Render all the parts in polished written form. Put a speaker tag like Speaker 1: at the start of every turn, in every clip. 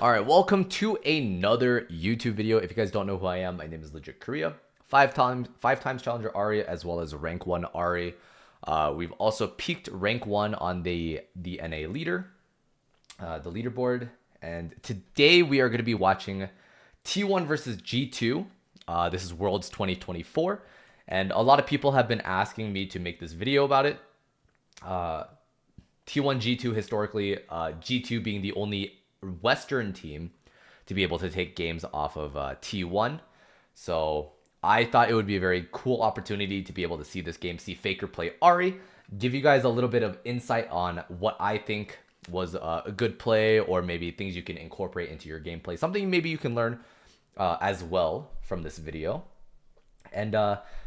Speaker 1: All right, welcome to another YouTube video. If you guys don't know who I am, my name is LegitKorea. Five times challenger Ahri, as well as rank 1 Ahri. We've also peaked rank 1 on the NA leader, the leaderboard. And today we are going to be watching T1 versus G2. This is Worlds 2024. And a lot of people have been asking me to make this video about it. T1, G2 historically, G2 being the only Western team to be able to take games off of T1. So I thought it would be a very cool opportunity to be able to see this game, see Faker play Ahri, give you guys a little bit of insight on what I think was a good play, or maybe things you can incorporate into your gameplay. Something maybe you can learn as well from this video. And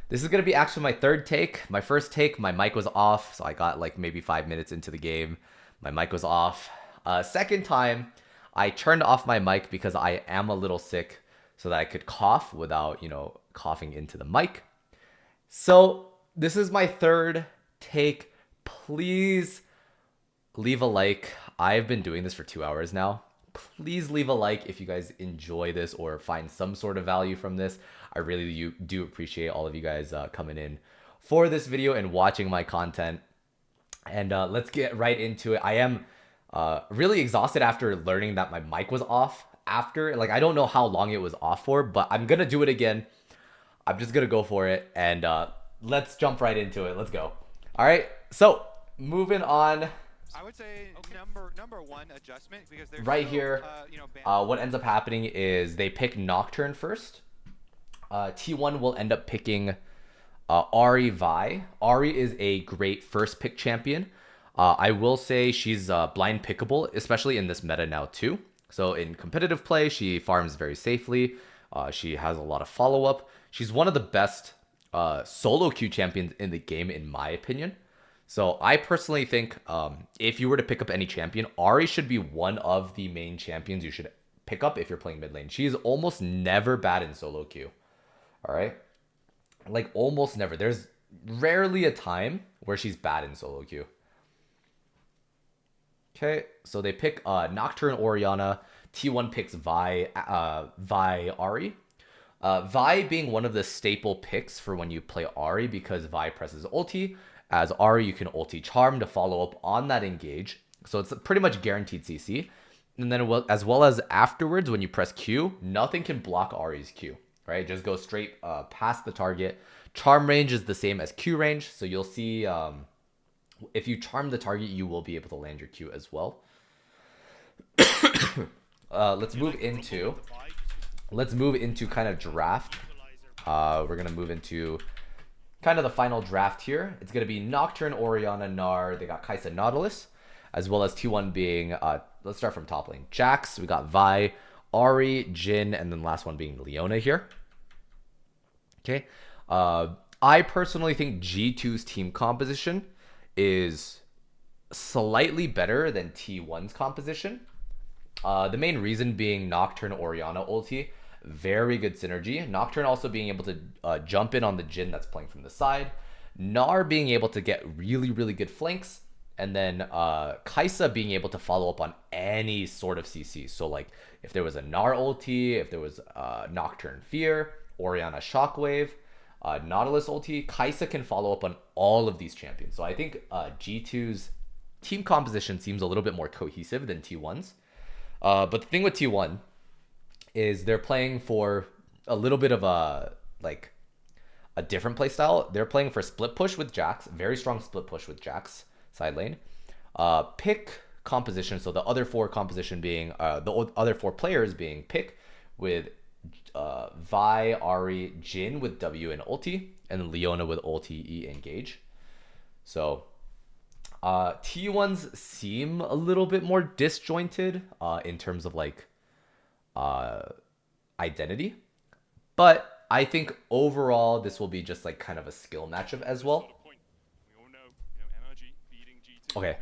Speaker 1: this is going to be actually my third take. My first take, my mic was off, so I got like maybe 5 minutes into the game. My mic was off. Second time, I turned off my mic because I am a little sick, so that I could cough without, coughing into the mic. So this is my third take. Please leave a like. I've been doing this for 2 hours now. Please leave a like if you guys enjoy this or find some sort of value from this. I really do appreciate all of you guys coming in for this video and watching my content. And let's get right into it. I am really exhausted after learning that my mic was off. I don't know how long it was off for, but I'm gonna do it again. I'm just gonna go for it, and let's jump right into it. Let's go. All right, so moving on.
Speaker 2: I would say number one adjustment, because there's
Speaker 1: right
Speaker 2: still,
Speaker 1: here, what ends up happening is they pick Nocturne first. T1 will end up picking Ahri Vi. Ahri is a great first pick champion. I will say she's blind pickable, especially in this meta now too. So in competitive play, she farms very safely. She has a lot of follow-up. She's one of the best solo queue champions in the game, in my opinion. So I personally think if you were to pick up any champion, Ahri should be one of the main champions you should pick up if you're playing mid lane. She is almost never bad in solo queue. All right? Like almost never. There's rarely a time where she's bad in solo queue. Okay, so they pick Nocturne Orianna. T1 picks Vi Ahri. Vi being one of the staple picks for when you play Ahri, because Vi presses ulti. As Ahri, you can ulti Charm to follow up on that engage. So it's pretty much guaranteed CC. And then as well as afterwards, when you press Q, nothing can block Ahri's Q. Right? It just goes straight past the target. Charm range is the same as Q range. So you'll see if you charm the target, you will be able to land your Q as well. Let's move into kind of draft. We're gonna move into kind of the final draft here. It's gonna be Nocturne, Orianna, Gnar. They got Kai'Sa, Nautilus, as well as T1 being let's start from top lane. Jax. We got Vi, Ahri, Jhin, and then last one being Leona here. Okay. I personally think G2's team composition is slightly better than T1's composition. The main reason being Nocturne Orianna ulti, very good synergy. Nocturne also being able to jump in on the Jhin that's playing from the side. Gnar being able to get really, really good flanks. And then Kai'Sa being able to follow up on any sort of CC. So like if there was a Gnar ulti, if there was Nocturne Fear, Orianna Shockwave, Nautilus ulti, Kai'Sa can follow up on all of these champions. So I think G2's team composition seems a little bit more cohesive than T1's. But the thing with T1 is they're playing for a little bit of a different play style. They're playing for split push with Jax, very strong split push with Jax side lane. Pick composition, so the other four composition being the other four players being pick with Vi, Ahri, Jhin with W and ulti, and Leona with ulti, E, engage. So T1s seem a little bit more disjointed in terms of identity, but I think overall this will be just like kind of a skill matchup as well. Okay,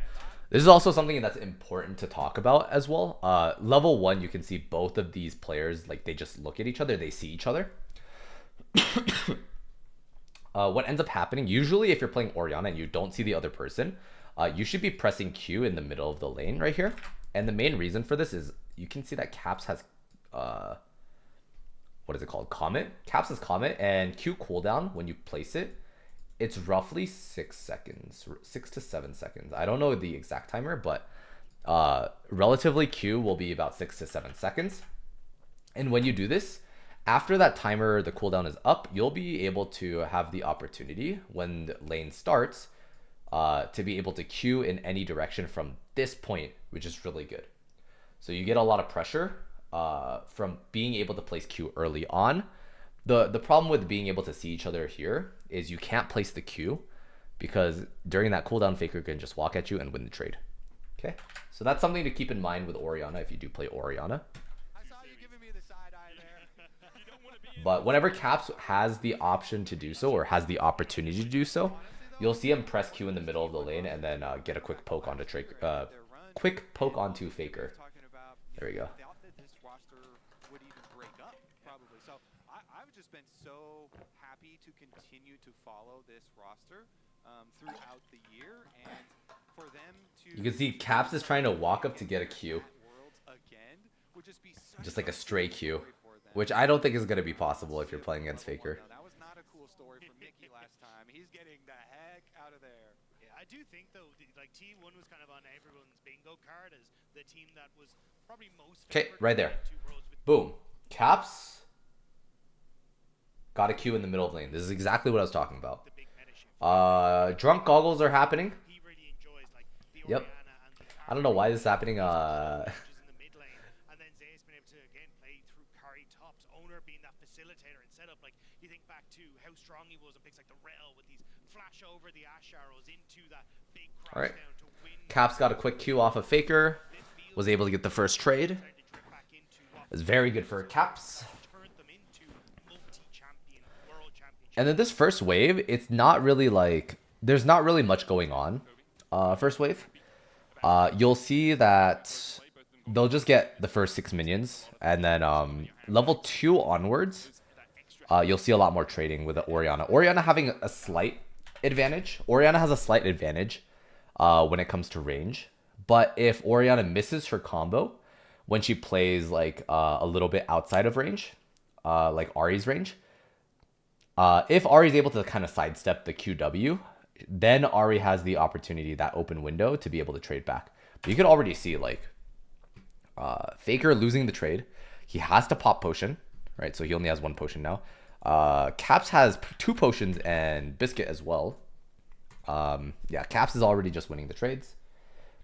Speaker 1: this is also something that's important to talk about as well. Level 1, you can see both of these players, like they just look at each other, they see each other. What ends up happening, usually if you're playing Orianna and you don't see the other person, you should be pressing Q in the middle of the lane right here. And the main reason for this is you can see that Caps has what is it called? Comet. Caps has Comet, and Q cooldown when you place it, it's roughly 6 seconds, 6 to 7 seconds. I don't know the exact timer, but relatively Q will be about 6 to 7 seconds. And when you do this, after that timer, the cooldown is up, you'll be able to have the opportunity when the lane starts to be able to Q in any direction from this point, which is really good. So you get a lot of pressure from being able to place Q early on. The problem with being able to see each other here is you can't place the Q because during that cooldown, Faker can just walk at you and win the trade. Okay, so that's something to keep in mind with Orianna if you do play Orianna. But whenever Caps has the option to do so or has the opportunity to do so, you'll see him press Q in the middle of the lane and then get a quick poke onto Faker. There we go.
Speaker 2: I've just been so happy to continue to follow this roster throughout the year, and for them to.
Speaker 1: You can see Caps is trying to walk up to get a Q, just like a stray Q, which I don't think is going to be possible if you're playing against Faker.
Speaker 2: That was not a cool story for Mickey last time. He's getting the heck out of there.
Speaker 3: Yeah, I do think though, like T1 was kind of on everyone's bingo card as the team that was probably most.
Speaker 1: Okay, right there. Boom. Caps got a Q in the middle of the lane. This is exactly what I was talking about. Drunk goggles are happening. Yep. I don't know why this is happening.
Speaker 3: Facilitator and setup, like you think back to how strong he was in picks like the rail with these flash over the ash arrows into that big crash
Speaker 1: all right.
Speaker 3: down to win.
Speaker 1: Caps got a quick Q off of Faker, was able to get the first trade. It was very good for Caps. And then this first wave, it's not really like there's not really much going on. First wave, you'll see that they'll just get the first 6 minions, and then level 2 onwards, you'll see a lot more trading with the Orianna. Orianna having a slight advantage. Orianna has a slight advantage when it comes to range. But if Orianna misses her combo when she plays like a little bit outside of range, like Ahri's range, if Ahri's able to kind of sidestep the QW, then Ahri has the opportunity, that open window, to be able to trade back. But you can already see like Faker losing the trade. He has to pop potion, right? So he only has 1 potion now. Caps has 2 potions and Biscuit as well. Yeah, Caps is already just winning the trades.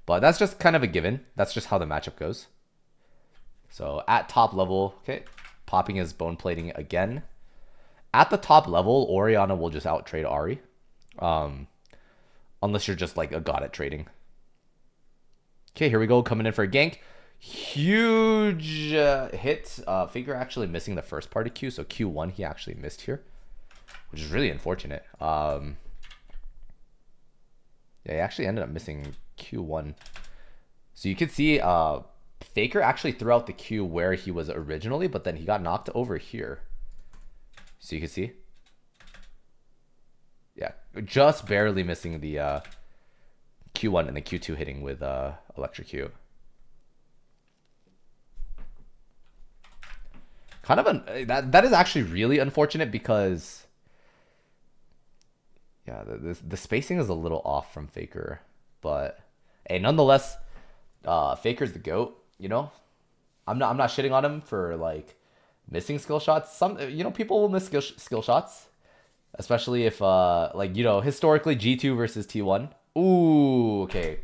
Speaker 1: But that's just kind of a given. That's just how the matchup goes. So at top level, okay, popping his bone plating again. At the top level, Orianna will just out trade Ahri. Unless you're just like a god at trading. Okay, here we go, coming in for a gank. Huge hit. Faker actually missing the first part of Q, so Q1 he actually missed here, which is really unfortunate. Yeah, he actually ended up missing Q1. So you can see Faker actually threw out the Q where he was originally, but then he got knocked over here. So you can see. Yeah, just barely missing the Q1 and the Q2 hitting with Electrocute. Kind of that is actually really unfortunate because yeah, the spacing is a little off from Faker, but hey, nonetheless, Faker's the GOAT. You know, I'm not shitting on him for like missing skill shots. Some people will miss skill shots, especially if like historically G2 versus T1. Ooh, okay.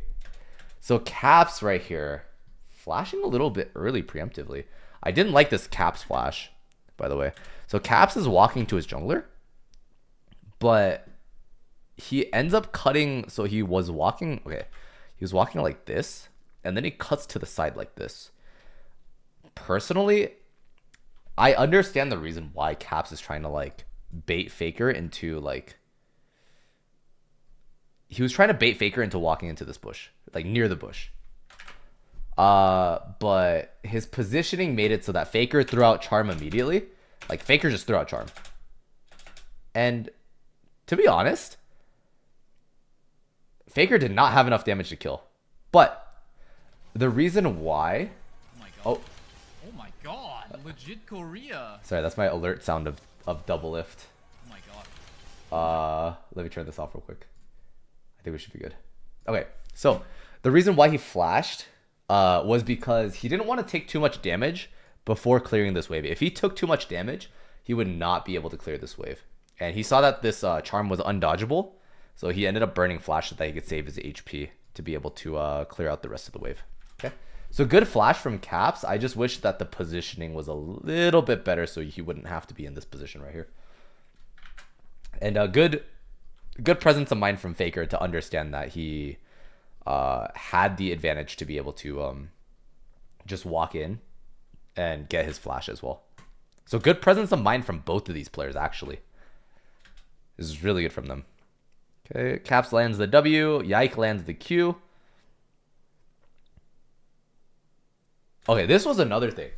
Speaker 1: So Caps right here, flashing a little bit early preemptively. I didn't like this Caps flash, by the way. So Caps is walking to his jungler, but he ends up cutting. So he was walking, okay, he was walking like this, and then he cuts to the side like this. Personally, I understand the reason why Caps is trying to like bait Faker into like, he was trying to bait Faker into walking into this bush, like near the bush. But his positioning made it so that Faker threw out Charm immediately. Like Faker just threw out Charm. And to be honest, Faker did not have enough damage to kill. But the reason why Oh,
Speaker 4: Oh my god, LegitKorea.
Speaker 1: sorry, that's my alert sound of double lift.
Speaker 4: Oh my god.
Speaker 1: Let me turn this off real quick. I think we should be good. Okay, so the reason why he flashed was because he didn't want to take too much damage before clearing this wave. If he took too much damage, he would not be able to clear this wave. And he saw that this charm was undodgeable, so he ended up burning flash so that he could save his HP to be able to clear out the rest of the wave. Okay, so good flash from Caps. I just wish that the positioning was a little bit better so he wouldn't have to be in this position right here. And good presence of mind from Faker to understand that he had the advantage to be able to just walk in and get his flash as well. So good presence of mind from both of these players, actually. This is really good from them. Okay, Caps lands the W. Yike lands the Q. Okay, this was another thing.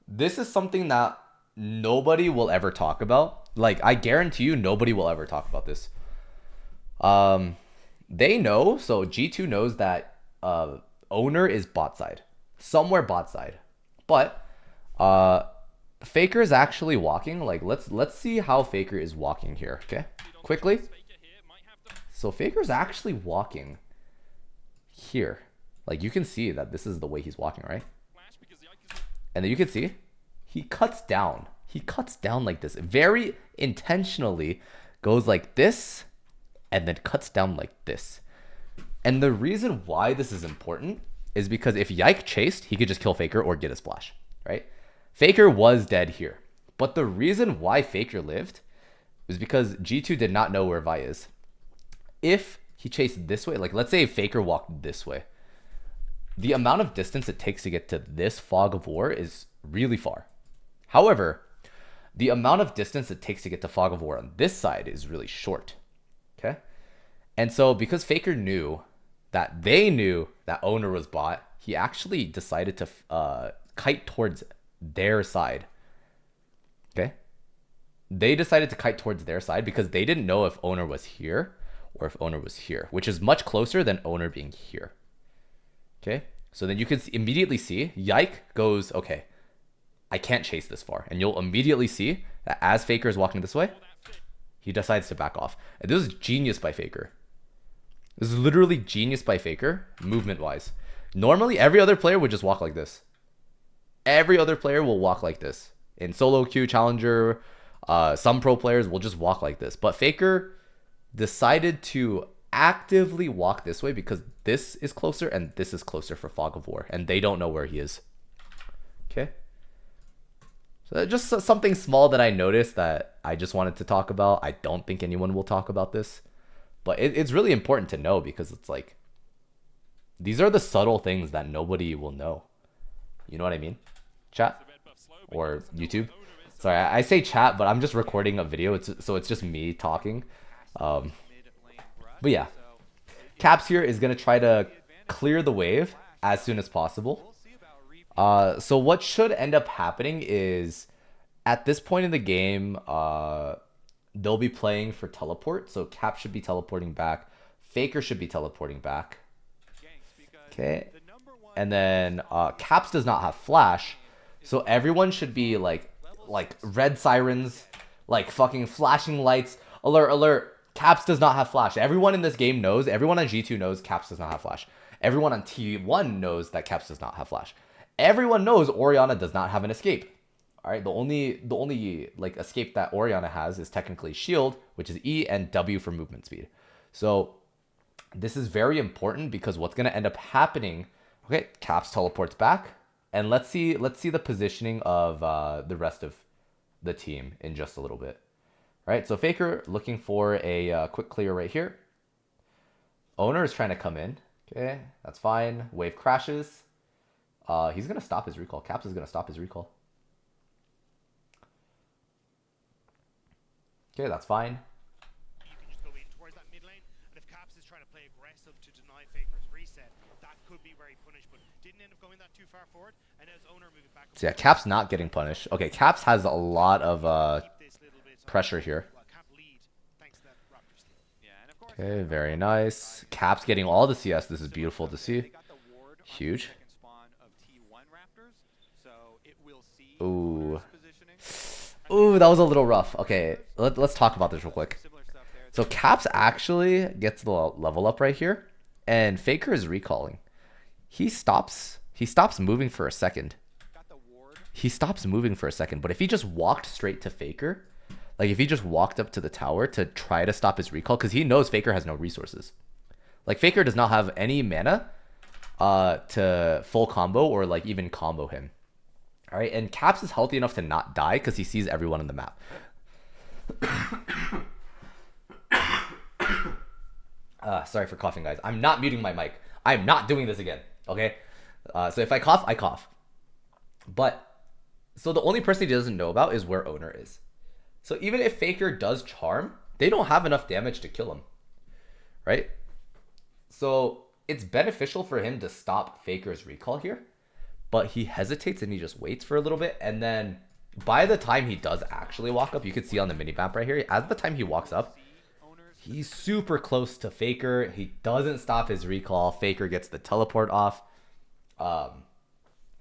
Speaker 1: This is something that nobody will ever talk about. Like, I guarantee you nobody will ever talk about this. They know, so G2 knows that owner is bot side. Somewhere bot side. But Faker is actually walking. Like, let's see how Faker is walking here, okay? Quickly. So Faker's actually walking here. Like, you can see that this is the way he's walking, right? And then you can see he cuts down. He cuts down like this. Very intentionally goes like this and then cuts down like this. And the reason why this is important is because if Yike chased, he could just kill Faker or get his flash, right? Faker was dead here. But the reason why Faker lived was because G2 did not know where Vi is. If he chased this way, like let's say Faker walked this way, the amount of distance it takes to get to this fog of war is really far. However, the amount of distance it takes to get to fog of war on this side is really short. Okay? And so because Faker knew that they knew that owner was bot, he actually decided to kite towards their side. Okay? They decided to kite towards their side because they didn't know if owner was here or if owner was here, which is much closer than owner being here. Okay, so then you can immediately see Yike goes, okay, I can't chase this far. And you'll immediately see that as Faker is walking this way, he decides to back off. And this is genius by Faker. This is literally genius by Faker, movement-wise. Normally, every other player would just walk like this. Every other player will walk like this. In solo queue, challenger, some pro players will just walk like this. But Faker decided to actively walk this way because this is closer and this is closer for fog of war, and they don't know where he is. Okay, so just something small that I noticed that I just wanted to talk about. I don't think anyone will talk about this, but it's really important to know because it's like these are the subtle things that nobody will know. You know what I mean? Chat or YouTube. Sorry, I say chat, but I'm just recording a video, so it's just me talking. But yeah, Caps here is going to try to clear the wave as soon as possible. So what should end up happening is at this point in the game, they'll be playing for teleport. So Caps should be teleporting back. Faker should be teleporting back. Okay. And then Caps does not have flash. So everyone should be like red sirens, like fucking flashing lights. Alert, alert. Caps does not have flash. Everyone in this game knows, everyone on G2 knows Caps does not have flash. Everyone on T1 knows that Caps does not have flash. Everyone knows Orianna does not have an escape. All right, the only like escape that Orianna has is technically shield, which is E, and W for movement speed. So this is very important because what's going to end up happening, okay, Caps teleports back, and let's see the positioning of the rest of the team in just a little bit. All right, so Faker looking for a quick clear right here. Owner is trying to come in. Okay, that's fine. Wave crashes. He's going to stop his recall. Caps is going to stop his recall. Okay, that's fine.
Speaker 3: You can just go in towards that mid lane, and if Caps is trying to play aggressive to deny Faker's reset, that could be where he punished, but didn't end up going that too far forward, and as owner moving back.
Speaker 1: So yeah, Caps not getting punished. Okay, Caps has a lot of pressure here. Okay, very nice. Caps getting all the CS. This is beautiful to see. Huge. Ooh.
Speaker 2: Positioning.
Speaker 1: Ooh, that was a little rough. Okay, let's talk about this real quick.
Speaker 2: Similar stuff there.
Speaker 1: So Caps actually gets the level up right here, and Faker is recalling. He stops moving for a second.
Speaker 2: Got the ward.
Speaker 1: He stops moving for a second, but if he just walked straight to Faker, like if he just walked up to the tower to try to stop his recall, because he knows Faker has no resources. Like Faker does not have any mana to full combo or like even combo him. All right, and Caps is healthy enough to not die because he sees everyone on the map. Sorry for coughing, guys. I'm not muting my mic. I'm not doing this again, okay? So if I cough, I cough. But, so the only person he doesn't know about is where Owner is. So even if Faker does charm, they don't have enough damage to kill him, right? So it's beneficial for him to stop Faker's recall here, but he hesitates and he just waits for a little bit, and then by the time he does actually walk up, you can see on the minimap right here, as the time he walks up, he's super close to Faker. He doesn't stop his recall. Faker gets the teleport off.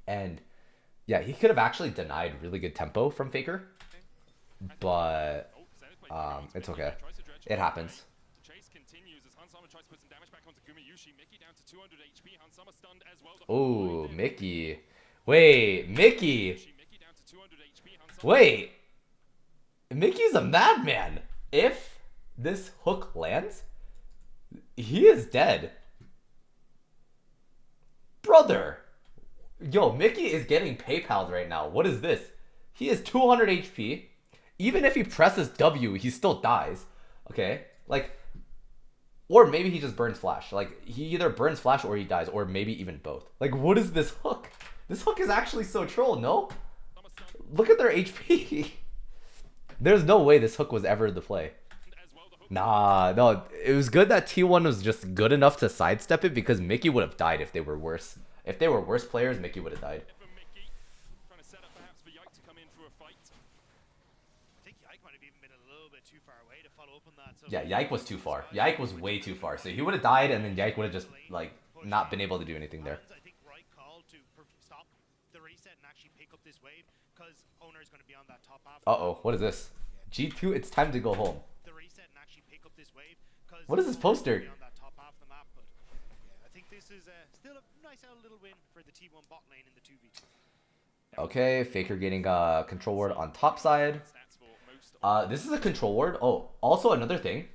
Speaker 1: And yeah, he could have actually denied really good tempo from Faker, but it's okay. It happens. Oh, Mickey. Wait, Mickey. Wait. Mickey's a madman. If this hook lands, he is dead. Brother. Yo, Mickey is getting PayPal'd right now. What is this? He is 200 HP. Even if he presses W, he still dies. Okay? Like, or maybe he just burns flash. Like, he either burns flash or he dies, or maybe even both. Like, what is this hook? This hook is actually so troll, no? Look at their HP. There's no way this hook was ever the play. Nah, no. It was good that T1 was just good enough to sidestep it, because Mickey would have died if they were worse. If they were worse players, Mickey would have died. Yeah, Yike was too far. Yike was way too far. So he would have died, and then Yike would have just, like, not been able to do anything there.
Speaker 3: I think right call to stop the reset and actually pick up this wave, because Owner is going to be on that top half.
Speaker 1: Uh-oh, what is this? G2, it's time to go home.
Speaker 3: The reset and actually pick up this wave, because
Speaker 1: what is this poster?
Speaker 3: On that top half of the map, but yeah, I think this is still a nice little win for the T1 bot lane in the 2v2.
Speaker 1: Okay, Faker getting control ward on top side. This is a control ward. Oh, also another thing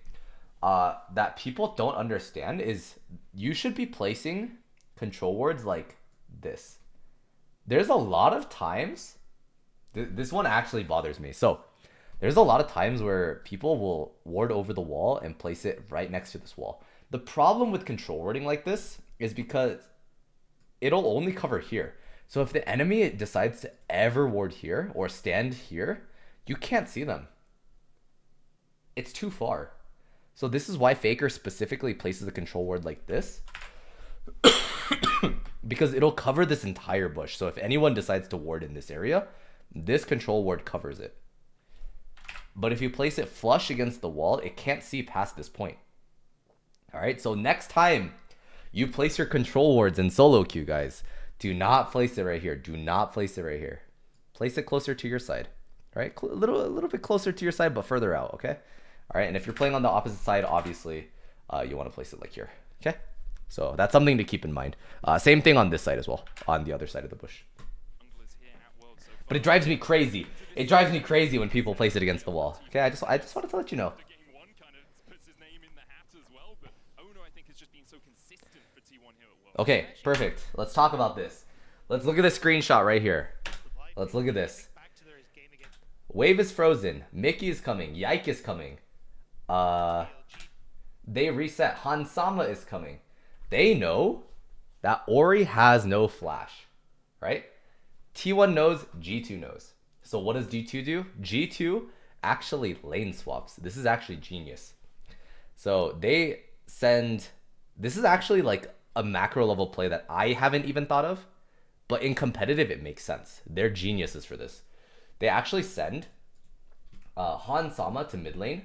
Speaker 1: that people don't understand is you should be placing control wards like this. There's a lot of times, this one actually bothers me. So there's a lot of times where people will ward over the wall and place it right next to this wall. The problem with control warding like this is because it'll only cover here. So if the enemy decides to ever ward here or stand here, you can't see them. It's too far. So this is why Faker specifically places a control ward like this. Because it'll cover this entire bush. So if anyone decides to ward in this area, this control ward covers it. But if you place it flush against the wall, it can't see past this point. Alright, so next time you place your control wards in solo queue, guys, do not place it right here. Do not place it right here. Place it closer to your side. Alright, a little bit closer to your side, but further out, okay? Alright, and if you're playing on the opposite side, obviously, you want to place it like here, okay? So that's something to keep in mind. Same thing on this side as well, on the other side of the bush. But it drives me crazy. It drives me crazy when people place it against the wall. Okay, I just wanted to let you know. Okay, perfect. Let's talk about this. Let's look at this screenshot right here. Let's look at this. Wave is frozen. Mickey is coming. Yike is coming. They reset. Hansama is coming. They know that Ahri has no flash, right? T1 knows, G2 knows. So what does G2 do? G2 actually lane swaps. This is actually genius. So they send, this is actually like a macro level play that I haven't even thought of, but in competitive it makes sense. They're geniuses for this. They actually send Hansama to mid lane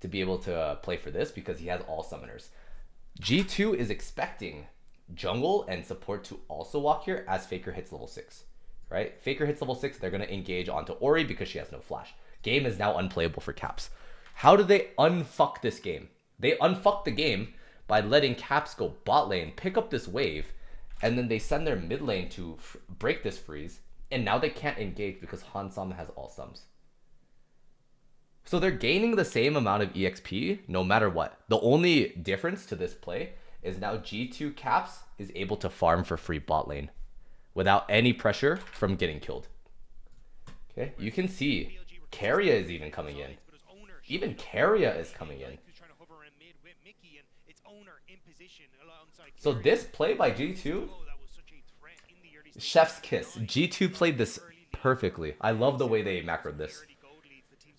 Speaker 1: to be able to play for this because he has all summoners. G2 is expecting jungle and support to also walk here as Faker hits level 6. right? Faker hits level 6, they're going to engage onto Ori because she has no flash. Game is now unplayable for Caps. How do they unfuck this game? They unfuck the game by letting Caps go bot lane, pick up this wave, and then they send their mid lane to break this freeze, and now they can't engage because Hansam has all sums. So they're gaining the same amount of EXP no matter what. The only difference to this play is now G2 Caps is able to farm for free bot lane without any pressure from getting killed. Okay, you can see Keria is even coming in. Even Keria is coming in. So this play by G2, chef's kiss. G2 played this perfectly. I love the way they macroed this.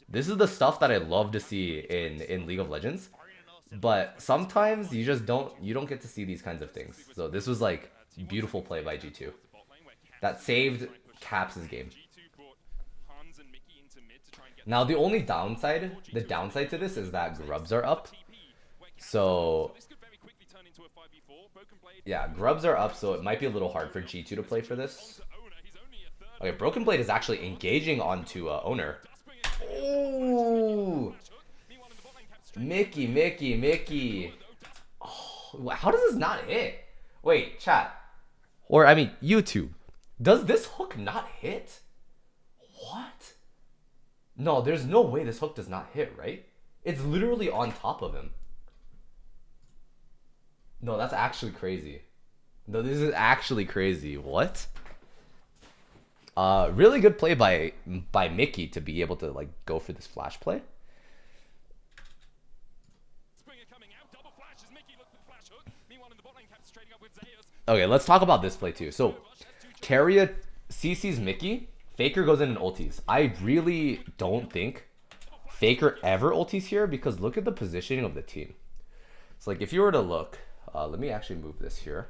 Speaker 1: This is the stuff that I love to see in League of Legends. But sometimes you just don't get to see these kinds of things. So this was like beautiful play by G2. That saved Caps' game. Now the only downside, to this is that grubs are up. So yeah, grubs are up, so it might be a little hard for G2 to play for this. Okay, Broken Blade is actually engaging onto Owner. Oh, Mickey. Oh, how does this not hit? Wait, chat. Or, I mean, YouTube. Does this hook not hit? What? No, there's no way this hook does not hit, right? It's literally on top of him. No, that's actually crazy. No, this is actually crazy. What? Really good play by Mickey to be able to like go for this flash play. Okay, let's talk about this play too. So, Keria CC's Mickey. Faker goes in and ultis. I really don't think Faker ever ultis here because look at the positioning of the team. It's like if you were to look, let me actually move this here.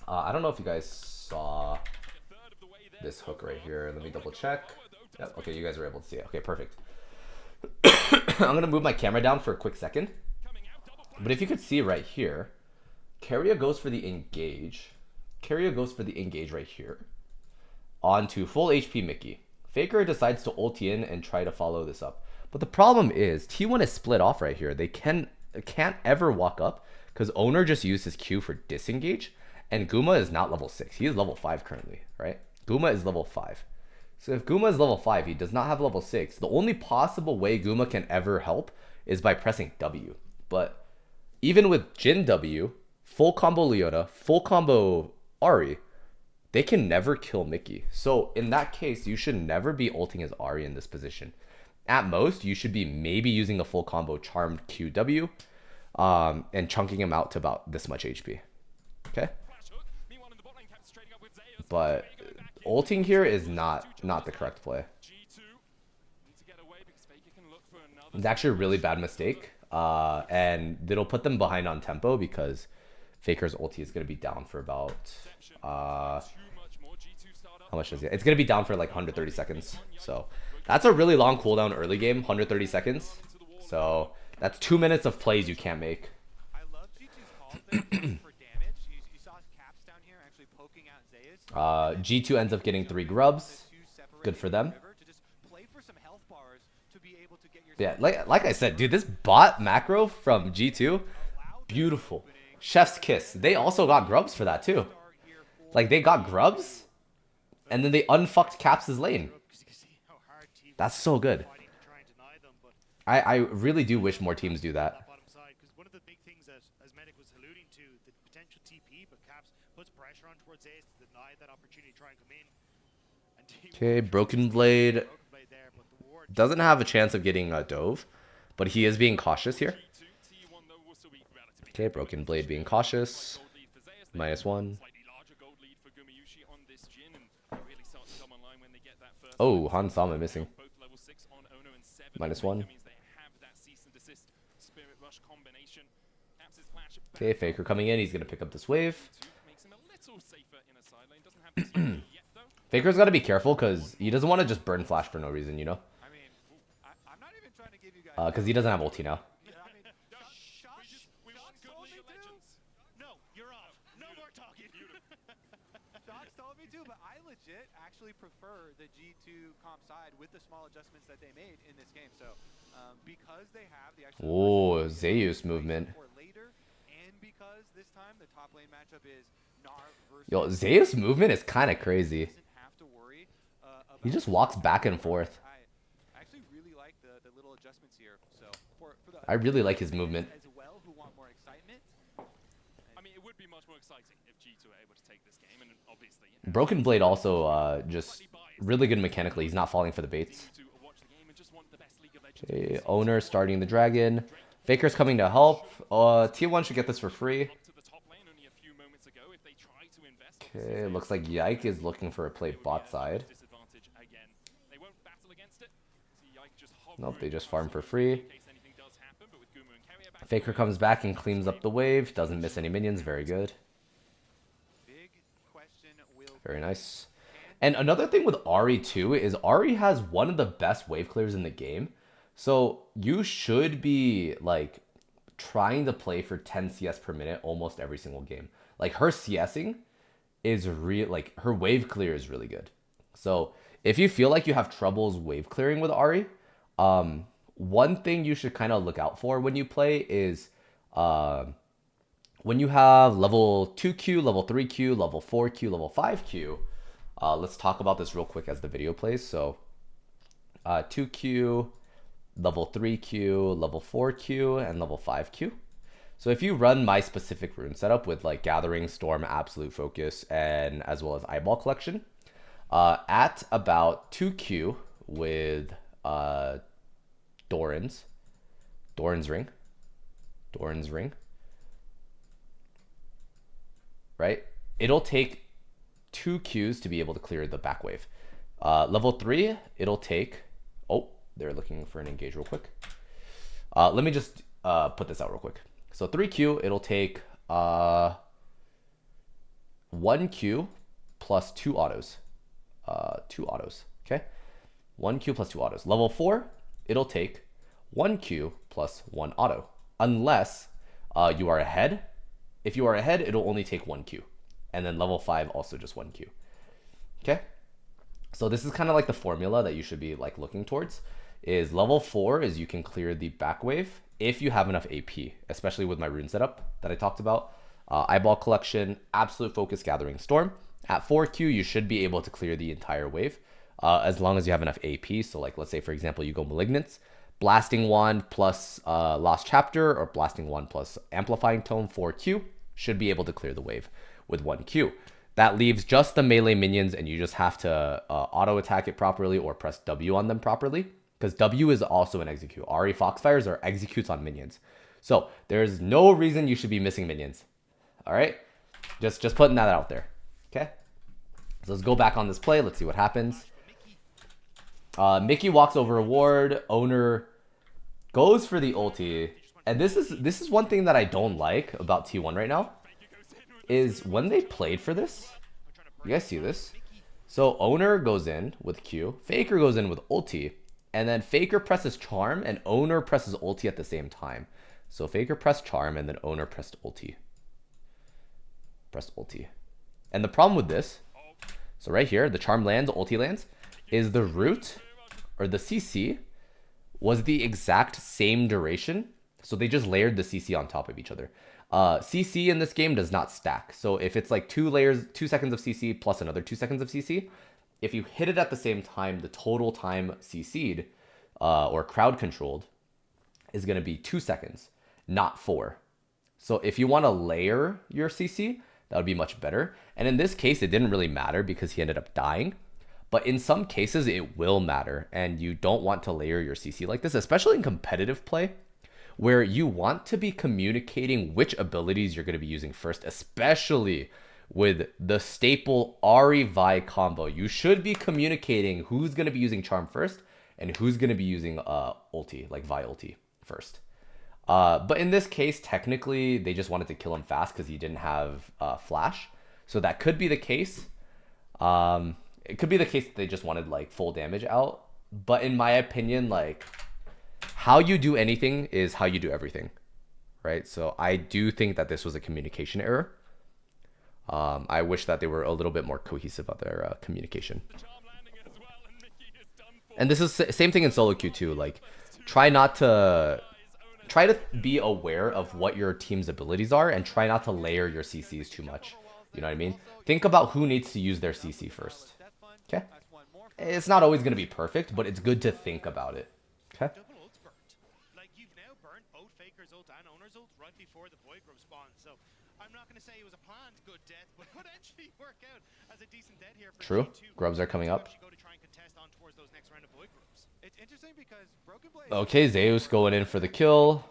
Speaker 1: I don't know if you guys saw this hook right here. Let me double check. Yep, okay, you guys were able to see it. Okay, perfect. I'm going to move my camera down for a quick second. But if you could see right here, Keria goes for the engage. Right here. Onto full HP Mickey. Faker decides to ulti in and try to follow this up. But the problem is, T1 is split off right here. They can't ever walk up because Owner just used his Q for disengage. And Guma is not level 6. He is level 5 currently, right? Guma is level 5. So if Guma is level 5, he does not have level 6. The only possible way Guma can ever help is by pressing W. But even with Jin W, full combo Leona, full combo Ahri, they can never kill Mickey. So in that case, you should never be ulting as Ahri in this position. At most, you should be maybe using a full combo Charmed QW and chunking him out to about this much HP. Okay? But ulting here is not the correct play. It's actually a really bad mistake. And it'll put them behind on tempo because Faker's ulti is going to be down for about... how much is it? It's going to be down for like 130 seconds. So that's a really long cooldown early game, 130 seconds. So that's 2 minutes of plays you can't make.
Speaker 2: I love G2's call there for damage. You saw Caps down here actually poking out Zeus.
Speaker 1: G2 ends up getting 3 grubs. Good for them. Yeah, like I said, dude, this bot macro from G2, beautiful. Chef's kiss. They also got grubs for that too. Like they got grubs, and then they unfucked Caps' lane. That's so good. I really do wish more teams do that.
Speaker 3: One of the big things that, as Medic was alluding to, the potential TP, but Caps puts pressure on towards Ace to deny that opportunity to try and come in.
Speaker 1: Okay, Broken Blade doesn't have a chance of getting a dove, but he is being cautious here. Okay, Broken Blade being cautious. -1. Oh, Han Sama missing. -1. Okay, Faker coming in. He's going to pick up this wave. Faker's got to be careful because he doesn't want to just burn flash for no reason, you know?
Speaker 2: I mean, I'm not even trying to give you guys...
Speaker 1: Because he doesn't have ulti now.
Speaker 3: No, you're off. No more talking.
Speaker 2: Shots told me too, but I legit actually prefer the G2 comp side with the small adjustments that they made in this game. So because they have the extra
Speaker 1: Oh, Zeus movement.
Speaker 2: for later, and because this time the top lane matchup is Gnar versus
Speaker 1: Yo, Zeus movement is kind of crazy.
Speaker 2: doesn't have to worry
Speaker 1: He
Speaker 2: about
Speaker 1: just walks back and forth.
Speaker 2: I actually really like the little adjustments here. So for the
Speaker 1: I really like his movement.
Speaker 2: as well who want more excitement.
Speaker 5: I mean, it would be much more exciting if G2 were able to take this game, and obviously, you know,
Speaker 1: Broken Blade also just really good mechanically. He's not falling for the baits.
Speaker 5: to watch the game and just want the best League of Legends
Speaker 1: Okay,
Speaker 5: players.
Speaker 1: Owner starting the dragon. Faker's coming to help. T1 should get this for free.
Speaker 5: Up to the top lane only a few moments ago. If they try to invest,
Speaker 1: Okay, looks like Yike is looking for a play bot side.
Speaker 5: disadvantage again. They won't battle against it. See Yike just
Speaker 1: Nope, they just farm for free.
Speaker 5: in case anything does happen, but with Gumu and Keria back,
Speaker 1: Faker comes back and cleans up the wave. Doesn't miss any minions. Very good.
Speaker 2: Big question will
Speaker 1: Very nice. And another thing with Ahri too is Ahri has one of the best wave clears in the game. So you should be like trying to play for 10 CS per minute almost every single game. Like her CSing is real, like her wave clear is really good. So if you feel like you have troubles wave clearing with Ahri, one thing you should kind of look out for when you play is when you have level 2Q, level 3Q, level 4Q, level 5Q. Let's talk about this real quick as the video plays. So 2Q, level 3Q, level 4Q, and level 5Q. So if you run my specific rune setup with like Gathering, Storm, Absolute Focus, and as well as Eyeball Collection, at about 2Q with Doran's Ring, right? It'll take 2 Qs to be able to clear the back wave. Level 3, it'll take... Oh, they're looking for an engage real quick. Let me just put this out real quick. So 3Q, it'll take 1Q plus 2 autos. 2 autos, okay? 1Q plus 2 autos. Level 4, it'll take 1Q plus 1 auto. Unless you are ahead. If you are ahead, it'll only take 1Q. And then level 5 also just 1Q. Okay? So this is kind of like the formula that you should be like looking towards. Is level 4 is you can clear the back wave if you have enough AP, especially with my rune setup that I talked about. Eyeball Collection, Absolute Focus, Gathering Storm. At 4Q, you should be able to clear the entire wave as long as you have enough AP. So like, let's say, for example, you go Malignance, Blasting Wand plus Lost Chapter, or Blasting Wand plus Amplifying Tome, 4Q, should be able to clear the wave with 1Q. That leaves just the melee minions, and you just have to auto attack it properly or press W on them properly, because W is also an execute. Ahri Foxfires are executes on minions. So there's no reason you should be missing minions. All right? Just putting that out there. Okay? So let's go back on this play. Let's see what happens. Mickey walks over a ward. Owner goes for the ulti. And this is one thing that I don't like about T1 right now. Is when they played for this. You guys see this? So Owner goes in with Q. Faker goes in with ulti. And then Faker presses Charm and Owner presses ulti at the same time. So Faker pressed Charm and then Owner pressed ulti. And the problem with this, so right here, the Charm lands, ulti lands, is the root or the CC was the exact same duration. So they just layered the CC on top of each other. CC in this game does not stack. So if it's like 2 seconds of CC plus another 2 seconds of CC, if you hit it at the same time, the total time CC'd or crowd controlled is going to be 2 seconds, not 4. So if you want to layer your CC, that would be much better. And in this case, it didn't really matter because he ended up dying. But in some cases, it will matter. And you don't want to layer your CC like this, especially in competitive play, where you want to be communicating which abilities you're going to be using first, especially with the staple Ahri Vi combo. You should be communicating who's going to be using Charm first and who's going to be using ulti, like Vi ulti first. But in this case, technically, they just wanted to kill him fast because he didn't have flash. So that could be the case. It could be the case that they just wanted like full damage out. But in my opinion, like how you do anything is how you do everything, right? So I do think that this was a communication error. I wish that they were a little bit more cohesive about their communication. And this is same thing in solo queue too. Like, try to be aware of what your team's abilities are and try not to layer your CCs too much. You know what I mean? Think about who needs to use their CC first. Okay? It's not always going to be perfect, but it's good to think about it. Okay?
Speaker 3: Double ult burnt. Like, you've now burnt both Faker's ult and Owner's ult right before the Void Grub spawns. So, I'm not going to say it was a planned good death, but could actually work out as a decent death here for
Speaker 1: True.
Speaker 3: G2.
Speaker 1: Grubs are coming up.
Speaker 3: Go to try and contest on towards those next round of Void Grubs.
Speaker 2: It's interesting because Broken Blade
Speaker 1: Okay, Zeus going in for the kill.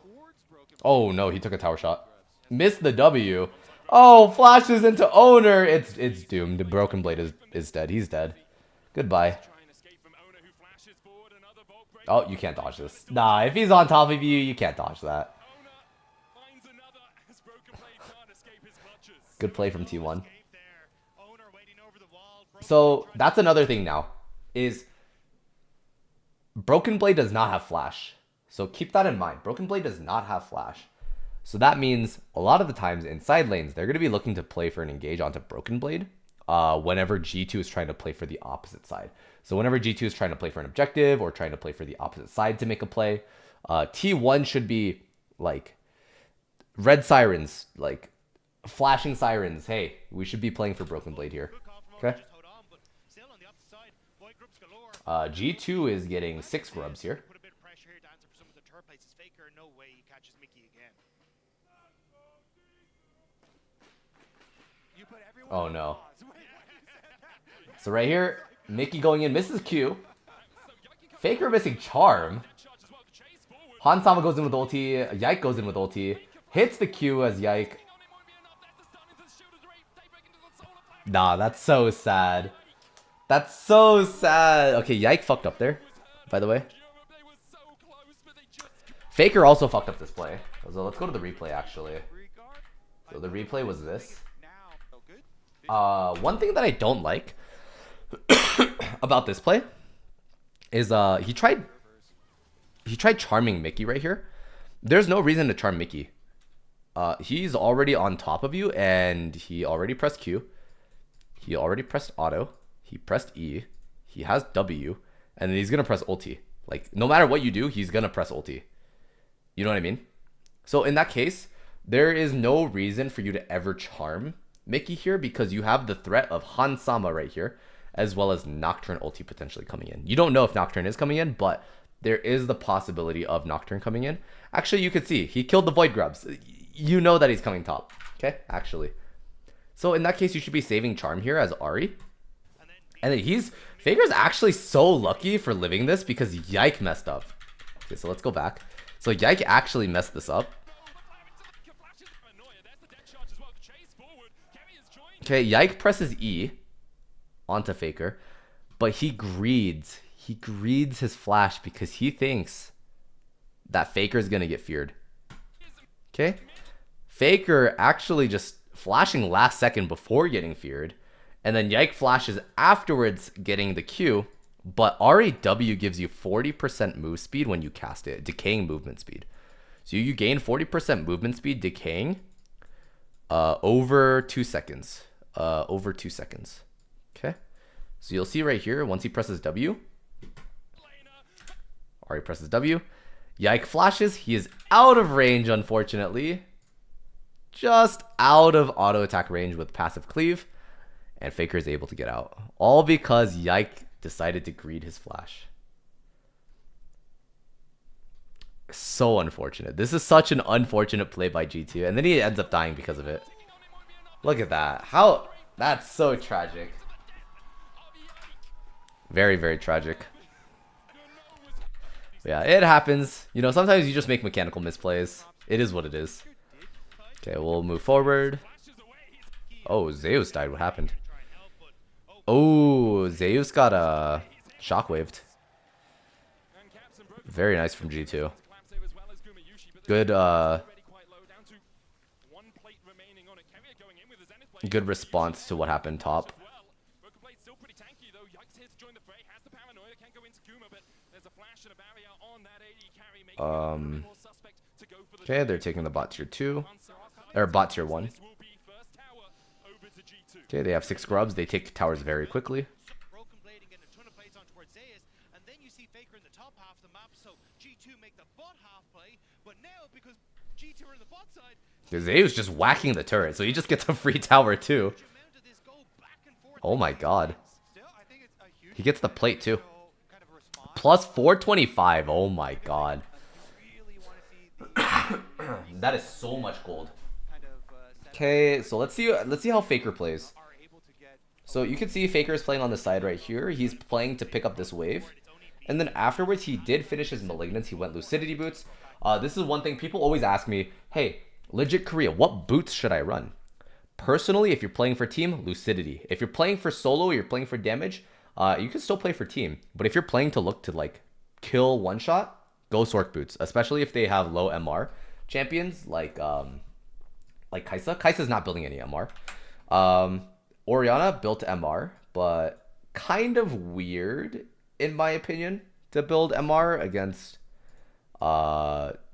Speaker 1: Oh no, he took a tower shot. Missed the W. Oh, flashes into Owner. It's doomed. Broken Blade is dead. He's dead. Goodbye. Oh, you can't dodge this. Nah, if he's on top of you, you can't dodge that. Good play from T1. So, that's another thing now. Is Broken Blade does not have flash. So keep that in mind. Broken Blade does not have flash. So that means a lot of the times in side lanes, they're going to be looking to play for an engage onto Broken Blade whenever G2 is trying to play for the opposite side. So whenever G2 is trying to play for an objective or trying to play for the opposite side to make a play, T1 should be like red sirens, like flashing sirens. Hey, we should be playing for Broken Blade here. Okay. G2 is getting 6 grubs here. Oh no. So right here, Mickey going in, misses Q. Faker missing Charm. Hansama goes in with ulti. Yike goes in with ulti. Hits the Q as Yike. Nah, that's so sad. That's so sad. Okay, Yike fucked up there, by the way. Faker also fucked up this play. So let's go to the replay, actually. So the replay was this. One thing that I don't like about this play is he tried charming Mickey right here. There's no reason to charm Mickey. He's already on top of you, and he already pressed Q. He already pressed auto. He pressed E. He has W, and then he's gonna press ulti. Like, no matter what you do, he's gonna press ulti. You know what I mean? So in that case, there is no reason for you to ever charm Mickey here because you have the threat of Hansama right here, as well as Nocturne ulti potentially coming in. You don't know if Nocturne is coming in, but there is the possibility of Nocturne coming in. Actually, you could see he killed the Void Grubs. You know that he's coming top. Okay, actually. So in that case, you should be saving Charm here as Ahri. And then Faker's actually so lucky for living this because Yike messed up. Okay, so let's go back. So Yike actually messed this up. Okay, Yike presses E onto Faker, but he greeds. He greeds his flash because he thinks that Faker's gonna get feared. Okay? Faker actually just flashing last second before getting feared, and then Yike flashes afterwards getting the Q, but Ahri W gives you 40% move speed when you cast it, decaying movement speed. So you gain 40% movement speed decaying over 2 seconds. Over 2 seconds. Okay? So you'll see right here, once he presses W, Ahri presses W, Yike flashes, he is out of range unfortunately. Just out of auto attack range with passive cleave, and Faker is able to get out. All because Yike decided to greed his flash. So unfortunate. This is such an unfortunate play by G2, and then he ends up dying because of it. Look at that. How? That's so tragic. Very, very tragic. But yeah, it happens. You know, sometimes you just make mechanical misplays. It is what it is. Okay, we'll move forward. Oh, Zeus died. What happened? Oh, Zeus got shockwaved. Very nice from G2. Good good response to what happened top. Okay, they're taking the bot tier 2. Or bot tier 1. Okay, they have 6 scrubs. They take towers very quickly.
Speaker 3: Broken Blade and getting a ton of plays on towards Zeus, and then you see Faker in the top half of the map, so G2 make the bot half play, but now because G2 are in the bot side,
Speaker 1: Zeus just whacking the turret, so he just gets a free tower too.
Speaker 3: huge amount of this go back and forth.
Speaker 1: Oh my god.
Speaker 2: Still, I think it's a huge
Speaker 1: He gets the plate too.
Speaker 2: kind of response.
Speaker 1: Plus 425. Oh my god.
Speaker 2: Really want to see the
Speaker 1: That is so much gold.
Speaker 2: kind of setup
Speaker 1: Okay, so let's see how Faker plays.
Speaker 2: are able to get
Speaker 1: So you can see Faker is playing on the side right here. He's playing to pick up this wave. And then afterwards, he did finish his Malignance. He went Lucidity boots. This is one thing people always ask me, hey, LegitKorea, what boots should I run? Personally, if you're playing for team, Lucidity. If you're playing for solo, you're playing for damage, you can still play for team. But if you're playing to look to like kill one shot, go Sork boots. Especially if they have low MR champions like Kaisa. Kaisa's not building any MR. Orianna built MR, but kind of weird in my opinion to build MR against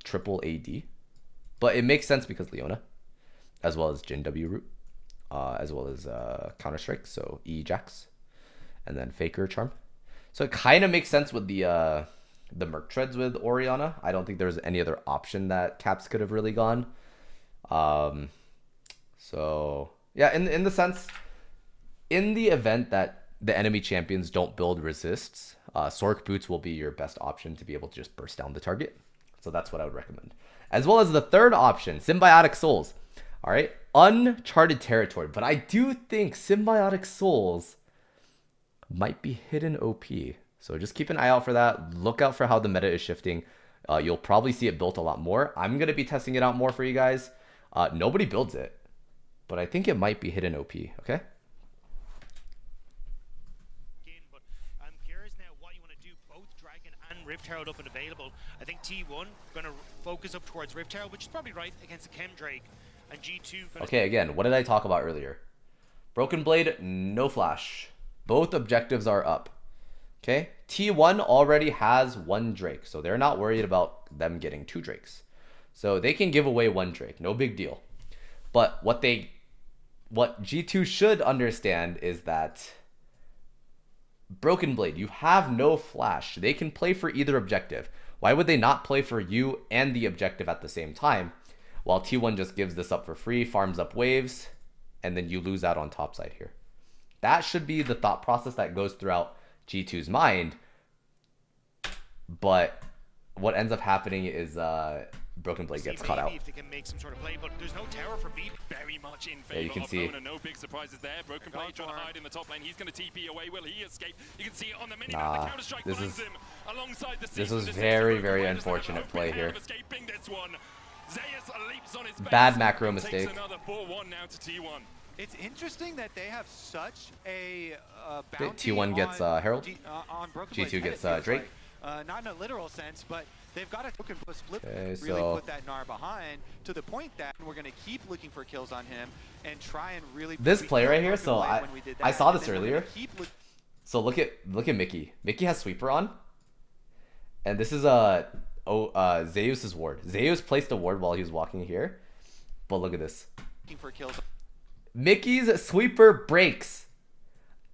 Speaker 1: triple AD. But it makes sense because Leona, as well as Jin W root, as well as Counter Strike, so E Jax, and then Faker Charm. So it kind of makes sense with the Merc Treads with Orianna. I don't think there's any other option that Caps could have really gone. So yeah, in the sense, in the event that the enemy champions don't build resists, Sork boots will be your best option to be able to just burst down the target. So that's what I would recommend. As well as the third option, Symbiotic Souls. All right, uncharted territory, but I do think Symbiotic Souls might be hidden OP. So just keep an eye out for that. Look out for how the meta is shifting. You'll probably see it built a lot more. I'm going to be testing it out more for you guys. Nobody builds it, but I think it might be hidden OP, okay?
Speaker 3: But I'm curious now what you want to do. Both Dragon and Rift Herald up and available. I think T1 going to focus up towards Rift Herald, which is probably right against the Chem Drake. And G2 gonna
Speaker 1: Okay, again, what did I talk about earlier? Broken Blade, no flash. Both objectives are up. Okay, T1 already has 1 Drake, so they're not worried about them getting 2 Drakes. So they can give away 1 Drake, no big deal. But what G2 should understand is that Broken Blade, you have no flash. They can play for either objective. Why would they not play for you and the objective at the same time? While T1 just gives this up for free, farms up waves, and then you lose out on top side here. That should be the thought process that goes throughout G2's mind. But what ends up happening is Broken Blade gets caught out.
Speaker 3: If they can make some sort of play, but there's no tower for B.
Speaker 5: Very much in favor
Speaker 1: you can
Speaker 5: of
Speaker 1: see.
Speaker 5: Lona. No big surprises there. Broken Blade trying to hide in the top lane. He's going to TP away. Will he escape? You can see it on the mini map. The Counter Strike
Speaker 1: this
Speaker 5: finds
Speaker 1: is-
Speaker 5: him alongside the
Speaker 1: this
Speaker 5: season.
Speaker 1: was
Speaker 5: This
Speaker 1: very,
Speaker 5: is
Speaker 1: very
Speaker 5: Broken Blade
Speaker 1: unfortunate
Speaker 5: has an
Speaker 1: play
Speaker 5: open
Speaker 1: here.
Speaker 5: hand of escaping this one. Zeus leaps on his face
Speaker 1: Bad macro
Speaker 5: and
Speaker 1: mistake.
Speaker 5: Takes another 4-1 now to T1.
Speaker 2: It's interesting that they have such a bounty
Speaker 1: T1 gets
Speaker 2: on
Speaker 1: Herald.
Speaker 2: on Broken
Speaker 1: G2
Speaker 2: Blade's head,
Speaker 1: gets,
Speaker 2: it feels
Speaker 1: Drake.
Speaker 2: like. Not in a literal sense, but they've got a token plus split.
Speaker 1: Okay,
Speaker 2: Really
Speaker 1: so-
Speaker 2: put that Gnar behind to the point that we're going to keep looking for kills on him and try and really.
Speaker 1: This
Speaker 2: we
Speaker 1: play
Speaker 2: killed
Speaker 1: right here,
Speaker 2: Broken
Speaker 1: so
Speaker 2: Blade
Speaker 1: I-
Speaker 2: when we did
Speaker 1: I
Speaker 2: that,
Speaker 1: saw
Speaker 2: and
Speaker 1: this
Speaker 2: then we're gonna
Speaker 1: earlier.
Speaker 2: keep
Speaker 1: So look at Mickey. Mickey has sweeper on, and this is Zeus's ward. Zeus placed a ward while he was walking here, but look at this.
Speaker 2: looking for kills.
Speaker 1: Mickey's sweeper breaks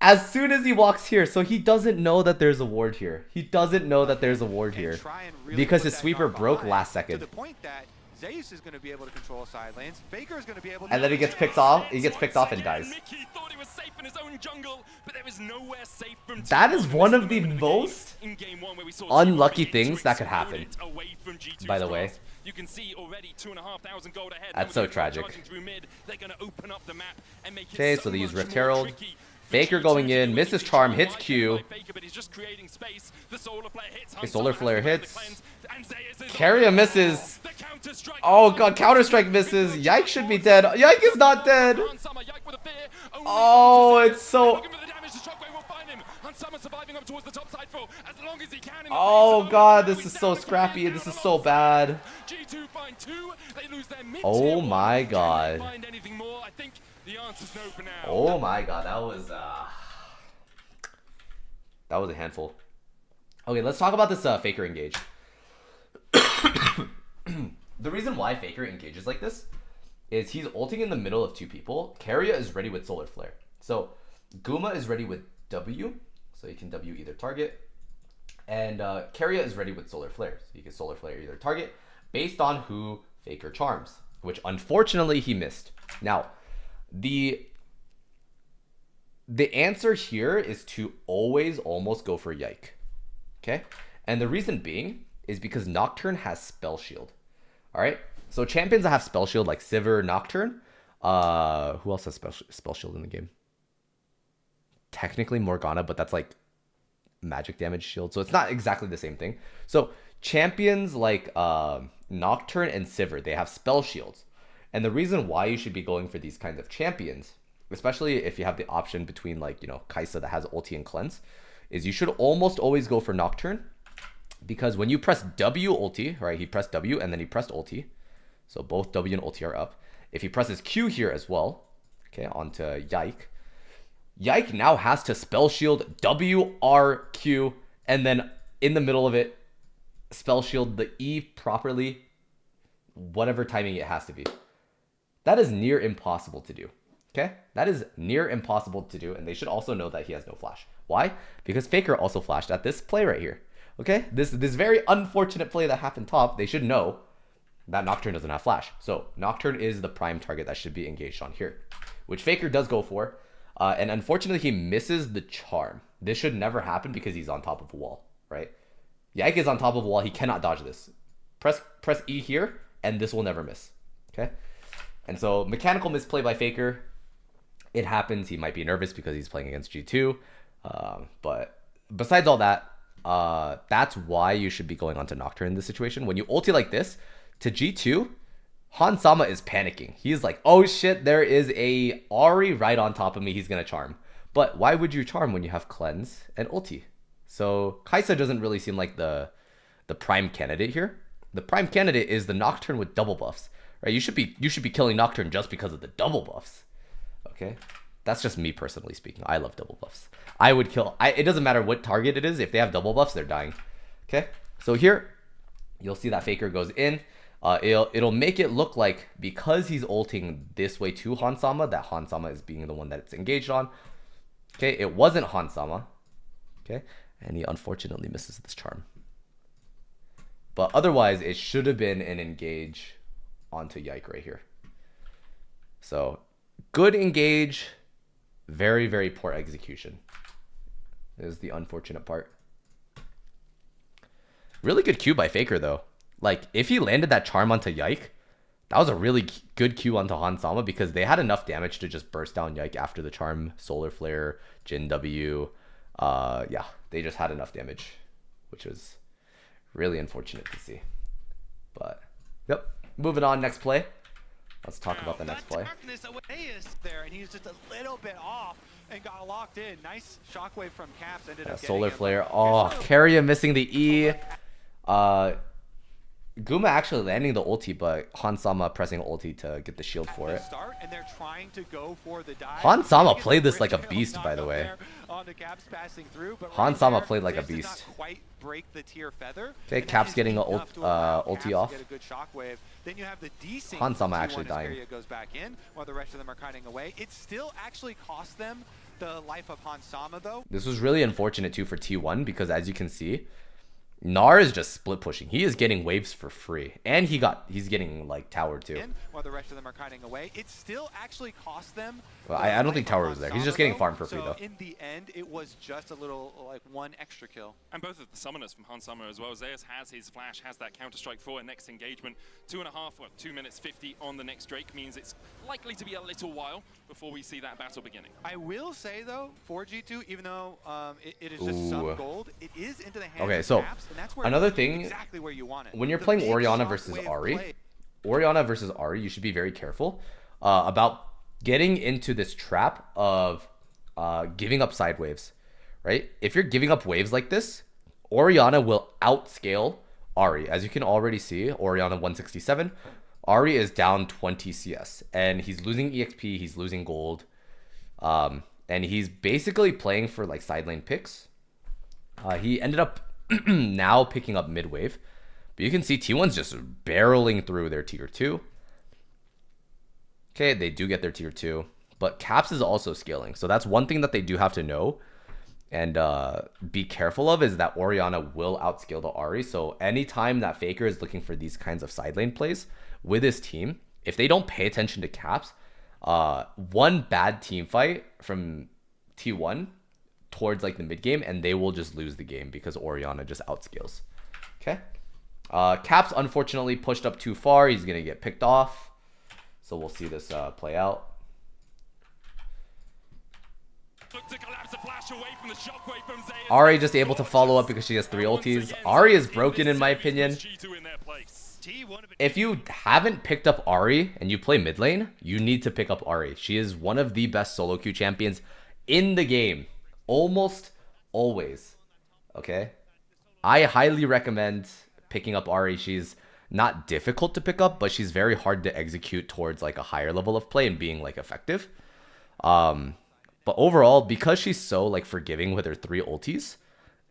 Speaker 1: as soon as he walks here, so he doesn't know that there's a ward here. He doesn't know that there's a ward
Speaker 2: and
Speaker 1: here
Speaker 2: try and really
Speaker 1: because
Speaker 2: put
Speaker 1: his
Speaker 2: that
Speaker 1: sweeper
Speaker 2: Gnar
Speaker 1: broke
Speaker 2: behind
Speaker 1: last
Speaker 2: To
Speaker 1: second,
Speaker 2: the point that Zeus is going to be able to control side lanes. Faker is going to be able to.
Speaker 1: and then he gets picked off. He gets picked off and dies.
Speaker 5: Mickey thought he was safe in his own jungle, but there was nowhere safe from
Speaker 1: That
Speaker 5: T1.
Speaker 1: is
Speaker 5: This
Speaker 1: one of
Speaker 5: the
Speaker 1: the
Speaker 5: moment
Speaker 1: most
Speaker 5: in game one where we saw
Speaker 1: unlucky
Speaker 5: T1 begin
Speaker 1: things
Speaker 5: to
Speaker 1: that could
Speaker 5: explode
Speaker 1: happen.
Speaker 5: it away from G2's
Speaker 1: By the way.
Speaker 5: grasp. You can see already 2,500 gold ahead.
Speaker 1: That's
Speaker 5: Now
Speaker 1: so
Speaker 5: with the
Speaker 1: tragic.
Speaker 5: charging through mid, they're going to open up the map and make it
Speaker 1: Okay, so they use
Speaker 5: much
Speaker 1: Rift
Speaker 5: more
Speaker 1: Herald.
Speaker 5: tricky for
Speaker 1: Faker
Speaker 5: G2
Speaker 1: going
Speaker 5: to
Speaker 1: in,
Speaker 5: do
Speaker 1: misses
Speaker 5: anything.
Speaker 1: charm,
Speaker 5: Wide
Speaker 1: hits
Speaker 5: open
Speaker 1: Q.
Speaker 5: by Faker, but he's just creating space. The solar flare hits.
Speaker 1: Okay, solar
Speaker 5: Hanzo
Speaker 1: flare
Speaker 5: has to find the
Speaker 1: hits.
Speaker 5: cleanse, and Zeus is
Speaker 1: Keria
Speaker 5: on.
Speaker 1: misses.
Speaker 5: The counter strike
Speaker 1: Oh
Speaker 5: comes
Speaker 1: god,
Speaker 5: out.
Speaker 1: Counter Strike misses. Yike should be dead. Yike is not dead.
Speaker 5: Hansama, Yike with a fear. Only
Speaker 1: Oh,
Speaker 5: Zeus.
Speaker 1: it's so-
Speaker 5: Looking for the damage. The shockwave will find him. Hansama surviving up towards the top side for as long as he can. in the
Speaker 1: Oh
Speaker 5: face of
Speaker 1: god,
Speaker 5: Ahri.
Speaker 1: this
Speaker 5: He's
Speaker 1: is so
Speaker 5: down.
Speaker 1: scrappy.
Speaker 5: He's
Speaker 1: This
Speaker 5: down
Speaker 1: is so
Speaker 5: alongside.
Speaker 1: bad.
Speaker 5: G2 find 2. They lose their mid
Speaker 1: Oh
Speaker 5: tier one.
Speaker 1: my
Speaker 5: Can they
Speaker 1: god.
Speaker 5: find anything more? I think the answer's no for now.
Speaker 1: Oh my god, that was a handful. Okay, let's talk about this Faker engage. The reason why Faker engages like this is he's ulting in the middle of 2 people. Keria is ready with Solar Flare. So Guma is ready with W, so he can W either target. And Keria is ready with Solar Flare, so he can Solar Flare either target based on who Faker charms, which unfortunately he missed. Now, the answer here is to always almost go for Yike, okay? And the reason being is because Nocturne has Spell Shield, all right? So champions that have Spell Shield like Sivir, Nocturne, who else has Spell Shield in the game? Technically Morgana, but that's like magic damage shield, so it's not exactly the same thing. So champions like Nocturne and Sivir, they have Spell Shields. And the reason why you should be going for these kinds of champions, especially if you have the option between like, you know, Kai'Sa that has ulti and cleanse, is you should almost always go for Nocturne, because when you press W ulti, right, he pressed W and then he pressed ulti, so both W and ulti are up. If he presses Q here as well, okay, onto Yike, Yike now has to Spell Shield W, R, Q, and then in the middle of it, Spell Shield the E properly, whatever timing it has to be. That is near impossible to do, okay? That is near impossible to do, and they should also know that he has no flash. Why? Because Faker also flashed at this play right here, okay? This very unfortunate play that happened top, they should know that Nocturne doesn't have flash. So Nocturne is the prime target that should be engaged on here, which Faker does go for. And unfortunately, he misses the charm. This should never happen because he's on top of a wall, right? Yike is on top of a wall. He cannot dodge this. Press E here, and this will never miss, okay? And so mechanical misplay by Faker. It happens. He might be nervous because he's playing against G2. But besides all that, that's why you should be going on to Nocturne in this situation. When you ulti like this, to G2, Han Sama is panicking. He's like, oh shit, there is a Ahri right on top of me. He's going to charm. But why would you charm when you have cleanse and ulti? So Kai'Sa doesn't really seem like the prime candidate here. The prime candidate is the Nocturne with double buffs, right? You should be killing Nocturne just because of the double buffs. Okay? That's just me personally speaking. I love double buffs. I would kill, it doesn't matter what target it is. If they have double buffs, they're dying. Okay? So here, you'll see that Faker goes in. It'll make it look like because he's ulting this way to Han Sama, that Han Sama is being the one that it's engaged on. Okay, it wasn't Han Sama. Okay, and he unfortunately misses this charm. But otherwise, it should have been an engage onto Yike right here. So, good engage, very, very poor execution is the unfortunate part. Really good Q by Faker, though. Like, if he landed that charm onto Yike, that was a really good Q onto Han Sama because they had enough damage to just burst down Yike after the charm, Solar Flare, Jin W. Yeah, they just had enough damage, which was really unfortunate to see. But, yep. Moving on, next play. Let's talk about the next play.
Speaker 2: There, and he's just a little bit off and got locked in. Nice shockwave from Caps. Ended up
Speaker 1: Solar Flare. Oh, Keria missing the E. Guma actually landing the ulti, but Han Sama pressing ulti to get the shield for it.
Speaker 2: And they're trying to go for the dive.
Speaker 1: Han Sama played this like a beast, by the way. Han Sama played like a beast.
Speaker 2: Break the tier feather.
Speaker 1: Okay, Caps getting an ulti off.
Speaker 2: Get a good shockwave. Then you have the desync.
Speaker 1: Han Sama actually dying.
Speaker 2: Goes back in while the rest of them are kiting away. It still actually cost them the life of Han Sama, though.
Speaker 1: This was really unfortunate too for T1 because as you can see, Gnar is just split pushing. He is getting waves for free, and he's getting like tower too.
Speaker 2: While the rest of them are kiting away, it still actually cost them.
Speaker 1: Well, I don't think tower was there. He's just getting farmed for free though.
Speaker 2: In the end, it was just a little like one extra kill.
Speaker 5: And both of the summoners from Han Sama as well. Zeus has his flash, has that counter strike for a next engagement. 2 minutes 50 on the next Drake means it's likely to be a little while before we see that battle beginning.
Speaker 2: I will say though, for G2, even though it is just some gold, it is into the hands of
Speaker 1: so
Speaker 2: Caps, and that's where
Speaker 1: another thing,
Speaker 2: exactly where you want it.
Speaker 1: When you're playing Orianna versus Ahri, you should be very careful about getting into this trap of giving up side waves, right? If you're giving up waves like this, Orianna will outscale Ahri. As you can already see, Orianna 167. Ahri is down 20 CS, and he's losing EXP, he's losing gold, and he's basically playing for like side lane picks. He ended up now picking up mid wave, but you can see T1's just barreling through their tier 2. Okay, they do get their tier 2. but Caps is also scaling. So that's one thing that they do have to know and be careful of, is that Orianna will outscale the Ahri. So anytime that Faker is looking for these kinds of side lane plays with his team, if they don't pay attention to Caps, one bad team fight from T1 towards like the mid game, and they will just lose the game because Orianna just outscales. Okay. Caps unfortunately pushed up too far. He's gonna get picked off. So we'll see this play out. Ahri just able to follow up because she has 3 ultis. Ahri is broken in my opinion. If you haven't picked up Ahri and you play mid lane, you need to pick up Ahri. She is one of the best solo queue champions in the game. Almost always. Okay? I highly recommend picking up Ahri. She's not difficult to pick up, but she's very hard to execute towards like a higher level of play and being like effective. But overall, because she's so like forgiving with her 3 ultis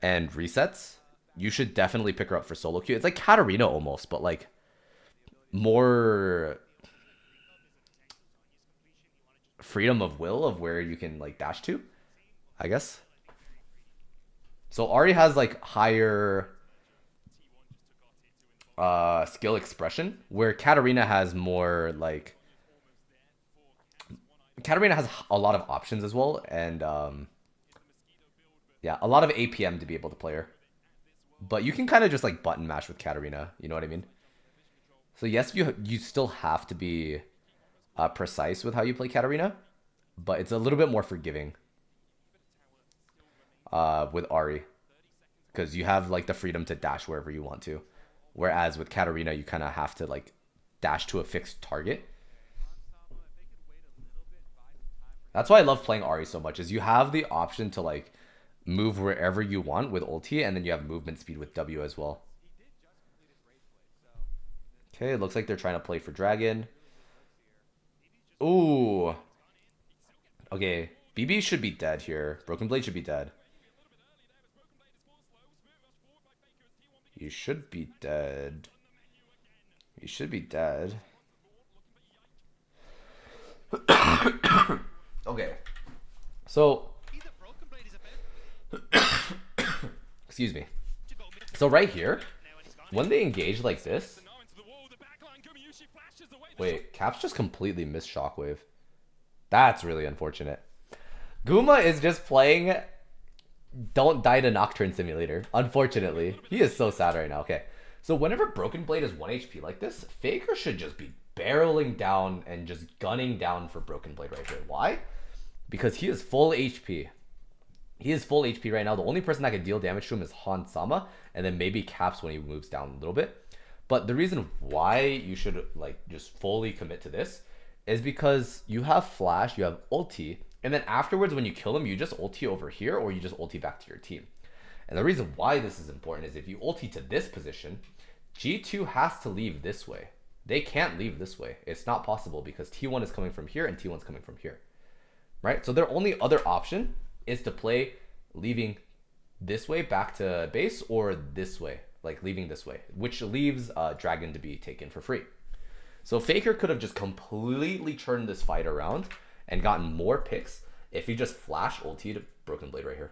Speaker 1: and resets, you should definitely pick her up for solo queue. It's like Katarina almost, but like more freedom of will of where you can like dash to, I guess. So Ahri has like higher skill expression, where Katarina has more like, Katarina has a lot of options as well, and yeah, a lot of APM to be able to play her. But you can kind of just like button mash with Katarina, you know what I mean? So yes, you still have to be precise with how you play Katarina, but it's a little bit more forgiving with Ahri, because you have like the freedom to dash wherever you want to. Whereas with Katarina, you kind of have to like dash to a fixed target. That's why I love playing Ahri so much, is you have the option to like move wherever you want with ulti, and then you have movement speed with W as well. Okay, it looks like they're trying to play for Dragon. Ooh. Okay, BB should be dead here. Broken Blade should be dead. You should be dead. You should be dead. Okay. So excuse me. So right here, when they engage like this, wait, Caps just completely missed Shockwave. That's really unfortunate. Guma is just playing Don't Die to Nocturne Simulator, unfortunately. He is so sad right now. Okay, so whenever Broken Blade is 1 HP like this, Faker should just be barreling down and just gunning down for Broken Blade right here. Why? Because he is full HP. He is full HP right now. The only person that can deal damage to him is Han Sama, and then maybe Caps when he moves down a little bit. But the reason why you should like just fully commit to this is because you have flash, you have ulti, and then afterwards when you kill him, you just ulti over here, or you just ulti back to your team. And the reason why this is important is if you ulti to this position, G2 has to leave this way. They can't leave this way. It's not possible because T1 is coming from here and T1 is coming from here. Right? So their only other option is to play leaving this way back to base, or this way, like leaving this way, which leaves Dragon to be taken for free. So Faker could have just completely turned this fight around and gotten more picks if he just flash ultied Broken Blade right here.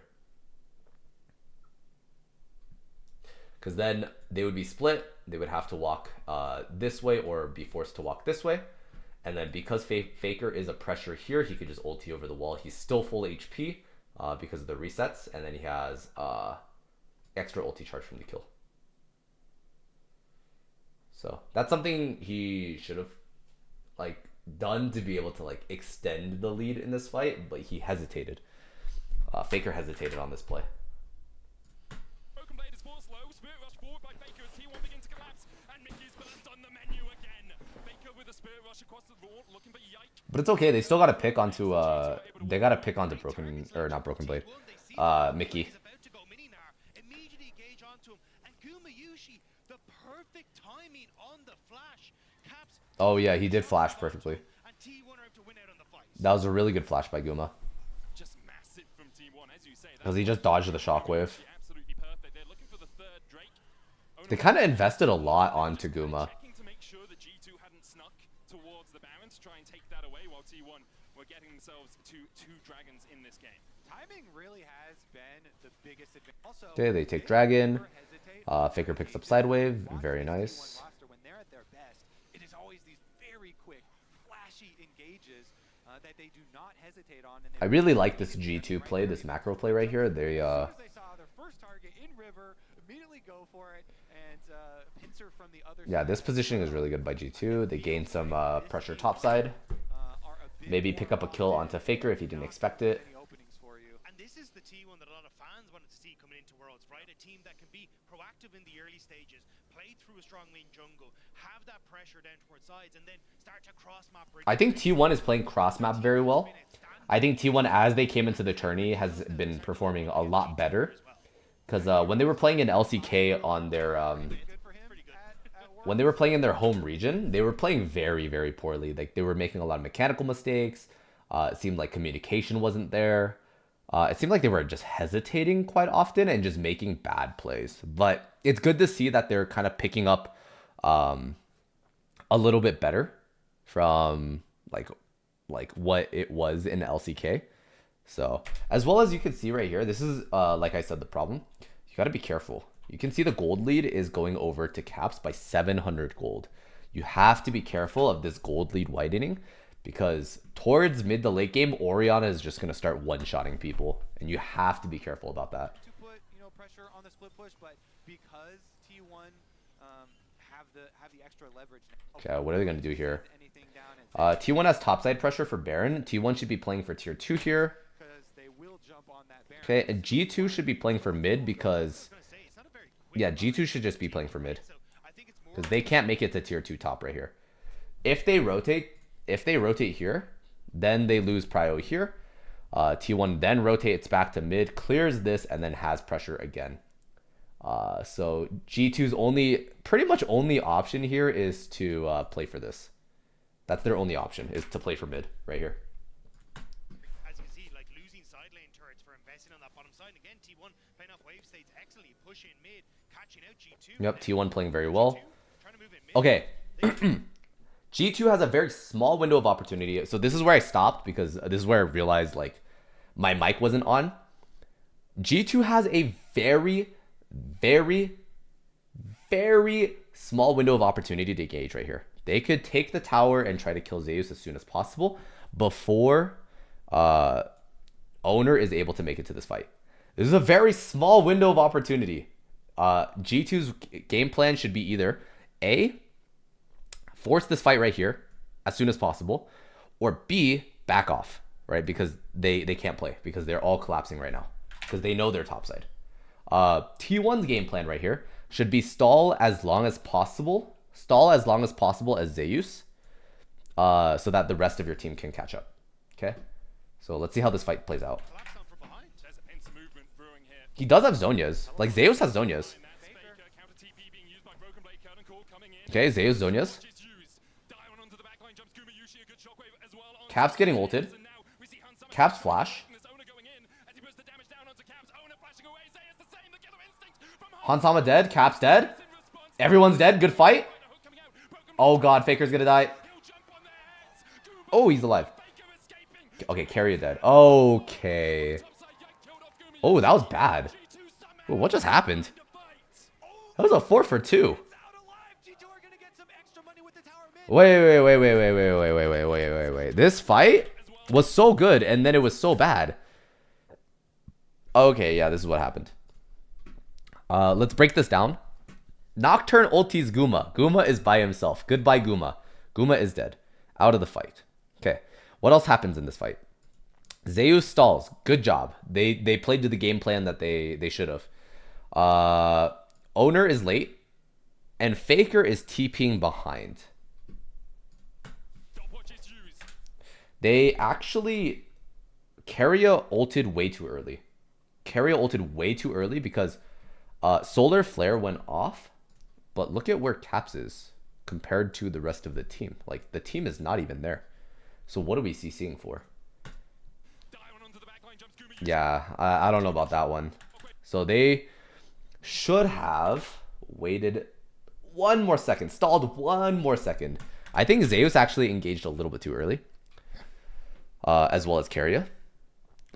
Speaker 1: Because then they would be split. They would have to walk this way or be forced to walk this way. And then because Faker is a pressure here, he could just ulti over the wall. He's still full HP because of the resets. And then he has extra ulti charge from the kill. So that's something he should have like done to be able to like extend the lead in this fight, but he hesitated. Faker hesitated on this play.
Speaker 5: Broken Blade is forced low. Spirit rush forward by Faker as T1 begins to collapse, and Mickey's burst on the menu again. Faker with a spirit rush across the board, looking for Yike.
Speaker 1: But it's okay. They still got to pick onto they got to pick onto Broken, or not Broken Blade, Mickey. Oh yeah, he did flash perfectly. That was a really good flash by Guma.
Speaker 5: Just massive from T1, as you say.
Speaker 1: Because he just dodged the shockwave.
Speaker 5: Absolutely perfect. They're looking for the third Drake.
Speaker 1: They kind of invested a lot onto Guma.
Speaker 5: Checking to make sure that G2 hadn't snuck towards the Baron to try and take that away, while T1 were getting themselves to 2 dragons in this game.
Speaker 2: Timing really has been the biggest advantage. Also,
Speaker 1: Okay, they take
Speaker 2: they
Speaker 1: dragon.
Speaker 2: never hesitate on
Speaker 1: Faker picks up
Speaker 2: engages.
Speaker 1: side wave.
Speaker 2: Watching
Speaker 1: Very
Speaker 2: this T1
Speaker 1: nice.
Speaker 2: roster, when they're at their best, it is always these very quick, flashy engages that they do not hesitate on. And
Speaker 1: I really like this G2 play, this macro play right here. They
Speaker 2: as soon as they saw their first target in river, immediately go for it, and pincer from the other
Speaker 1: yeah,
Speaker 2: side.
Speaker 1: this positioning is really good by G2. They gain some pressure topside.
Speaker 2: Are a bit
Speaker 1: Maybe
Speaker 2: more
Speaker 1: pick up a kill onto Faker if he didn't expect it.
Speaker 2: many openings for you.
Speaker 3: And this is the T1 that a lot of fans wanted to see coming into Worlds, right? A team that can be proactive in the early stages, play through a strong lane jungle, have that pressure down towards sides, and then start to cross map.
Speaker 1: I think T1 is playing cross map very well. I think T1, as they came into the tourney, has been performing a lot better. Because when they were playing in LCK on their
Speaker 2: Good for him at Worlds.
Speaker 1: when they were playing in their home region, they were playing very, very poorly. Like, they were making a lot of mechanical mistakes. It seemed like communication wasn't there. It seemed like they were just hesitating quite often and just making bad plays. But it's good to see that they're kind of picking up a little bit better from like what it was in LCK. So, as well as you can see right here, this is, like I said, the problem. You got to be careful. You can see the gold lead is going over to Caps by 700 gold. You have to be careful of this gold lead widening, because towards mid to late game, Orianna is just going to start one-shotting people, and you have to be careful about that.
Speaker 2: To put pressure on the split push, but because T1 have the extra leverage.
Speaker 1: Okay, what are they going to do here?
Speaker 2: Anything down and
Speaker 1: T1 has topside pressure for Baron. T1 should be playing for tier 2 here.
Speaker 2: because they will jump on that Baron.
Speaker 1: Okay, and G2 should be playing for mid because... Yeah, G2 should just be playing for mid, because they can't make it to tier 2 top right here. If they rotate here, then they lose prio here. T1 then rotates back to mid, clears this, and then has pressure again. So G2's pretty much only option here is to play for this. That's their only option, is to play for mid right here.
Speaker 3: As you can see, like losing side lane turrets for investing on that bottom side. And again, T1 playing off wave states excellently, pushing mid, catching out G2.
Speaker 1: Yep, T1 playing very well.
Speaker 3: Trying to move in mid.
Speaker 1: Okay. G2 has a very small window of opportunity. So this is where I stopped, because this is where I realized like my mic wasn't on. G2 has a very, very, very small window of opportunity to engage right here. They could take the tower and try to kill Zeus as soon as possible before Owner is able to make it to this fight. This is a very small window of opportunity. G2's game plan should be either A, force this fight right here as soon as possible, or B, back off, right? Because they can't play, because they're all collapsing right now, because they know they're topside. T1's game plan right here should be stall as long as possible as Zeus, so that the rest of your team can catch up. Okay, so let's see how this fight plays out.
Speaker 3: Collapsed on from behind.
Speaker 5: There's a pincer movement brewing here.
Speaker 1: He does have Zhonya's. Like, Zeus has Zhonya's.
Speaker 5: And that's Faker. Counter TP being used by Broken Blade. Curtain call coming in.
Speaker 1: Okay, Zeus Zhonya's.
Speaker 5: Is used. Dion onto the backline, jumps Gumayushi, a good shockwave as well. On
Speaker 1: Caps getting ulted.
Speaker 5: and now we see Hans Summer
Speaker 1: Caps flash.
Speaker 5: this Owner going in as he puts the damage down onto Caps. Owner flashing away. Zeus the same. The killer instinct from
Speaker 1: Hansama dead. Caps dead.
Speaker 5: in response.
Speaker 1: Everyone's dead. Good fight.
Speaker 5: Hook coming out. Broken
Speaker 1: Oh god, Faker's gonna die.
Speaker 5: He'll jump on their heads. Guma
Speaker 1: Oh, he's alive.
Speaker 5: Faker escaping.
Speaker 1: Okay, Carrier dead. Okay.
Speaker 5: Topside yank killed off Gumayushi.
Speaker 1: Oh, that was bad.
Speaker 5: G2 somehow
Speaker 1: Whoa, what just happened?
Speaker 5: to fight.
Speaker 1: That was a 4 for 2.
Speaker 2: Out alive. G2 are gonna get some extra money with the tower mid.
Speaker 1: Wait. This fight was so good, and then it was so bad. Okay, yeah, this is what happened. Let's break this down. Nocturne ultis Guma. Guma is by himself. Goodbye, Guma. Guma is dead. Out of the fight. Okay. What else happens in this fight? Zeus stalls. Good job. They played to the game plan that they should have. Owner is late. And Faker is TPing behind.
Speaker 5: Stopwatch is used.
Speaker 1: They actually... Keria ulted way too early. Keria ulted way too early because Solar Flare went off. But look at where Caps is compared to the rest of the team. Like, the team is not even there. So what are we CCing for?
Speaker 5: Dion onto the backline, jumps Gumayushi.
Speaker 1: Yeah, I don't know about that one. So they should have waited one more second. Stalled one more second. I think Zeus actually engaged a little bit too early. as well as Keria.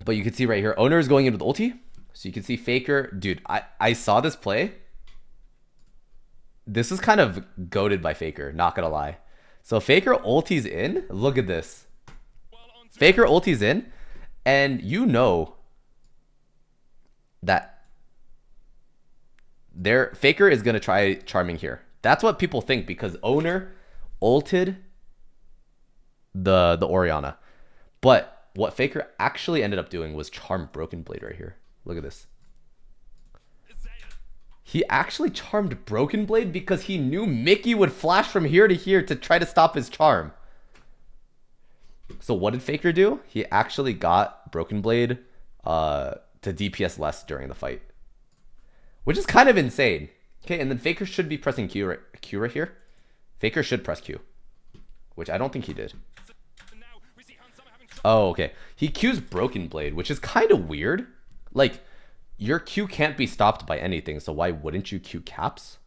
Speaker 1: But you can see right here, Owner is going in with ulti. So you can see Faker. Dude, I saw this play. This is kind of goated by Faker, not gonna lie. So Faker ulti's in. Look at this. Faker ulti's in. And you know that Faker is gonna try charming here. That's what people think because Owner ulted the Orianna. But what Faker actually ended up doing was charm Broken Blade right here. Look at this. He actually charmed Broken Blade because he knew Mickey would flash from here to here to try to stop his charm. So what did Faker do? He actually got Broken Blade to DPS less during the fight. Which is kind of insane. Okay, and then Faker should be pressing Q right here. Faker should press Q. Which I don't think he did. Oh, okay. He Q's Broken Blade, which is kind of weird. Like, your Q can't be stopped by anything, so why wouldn't you Q caps?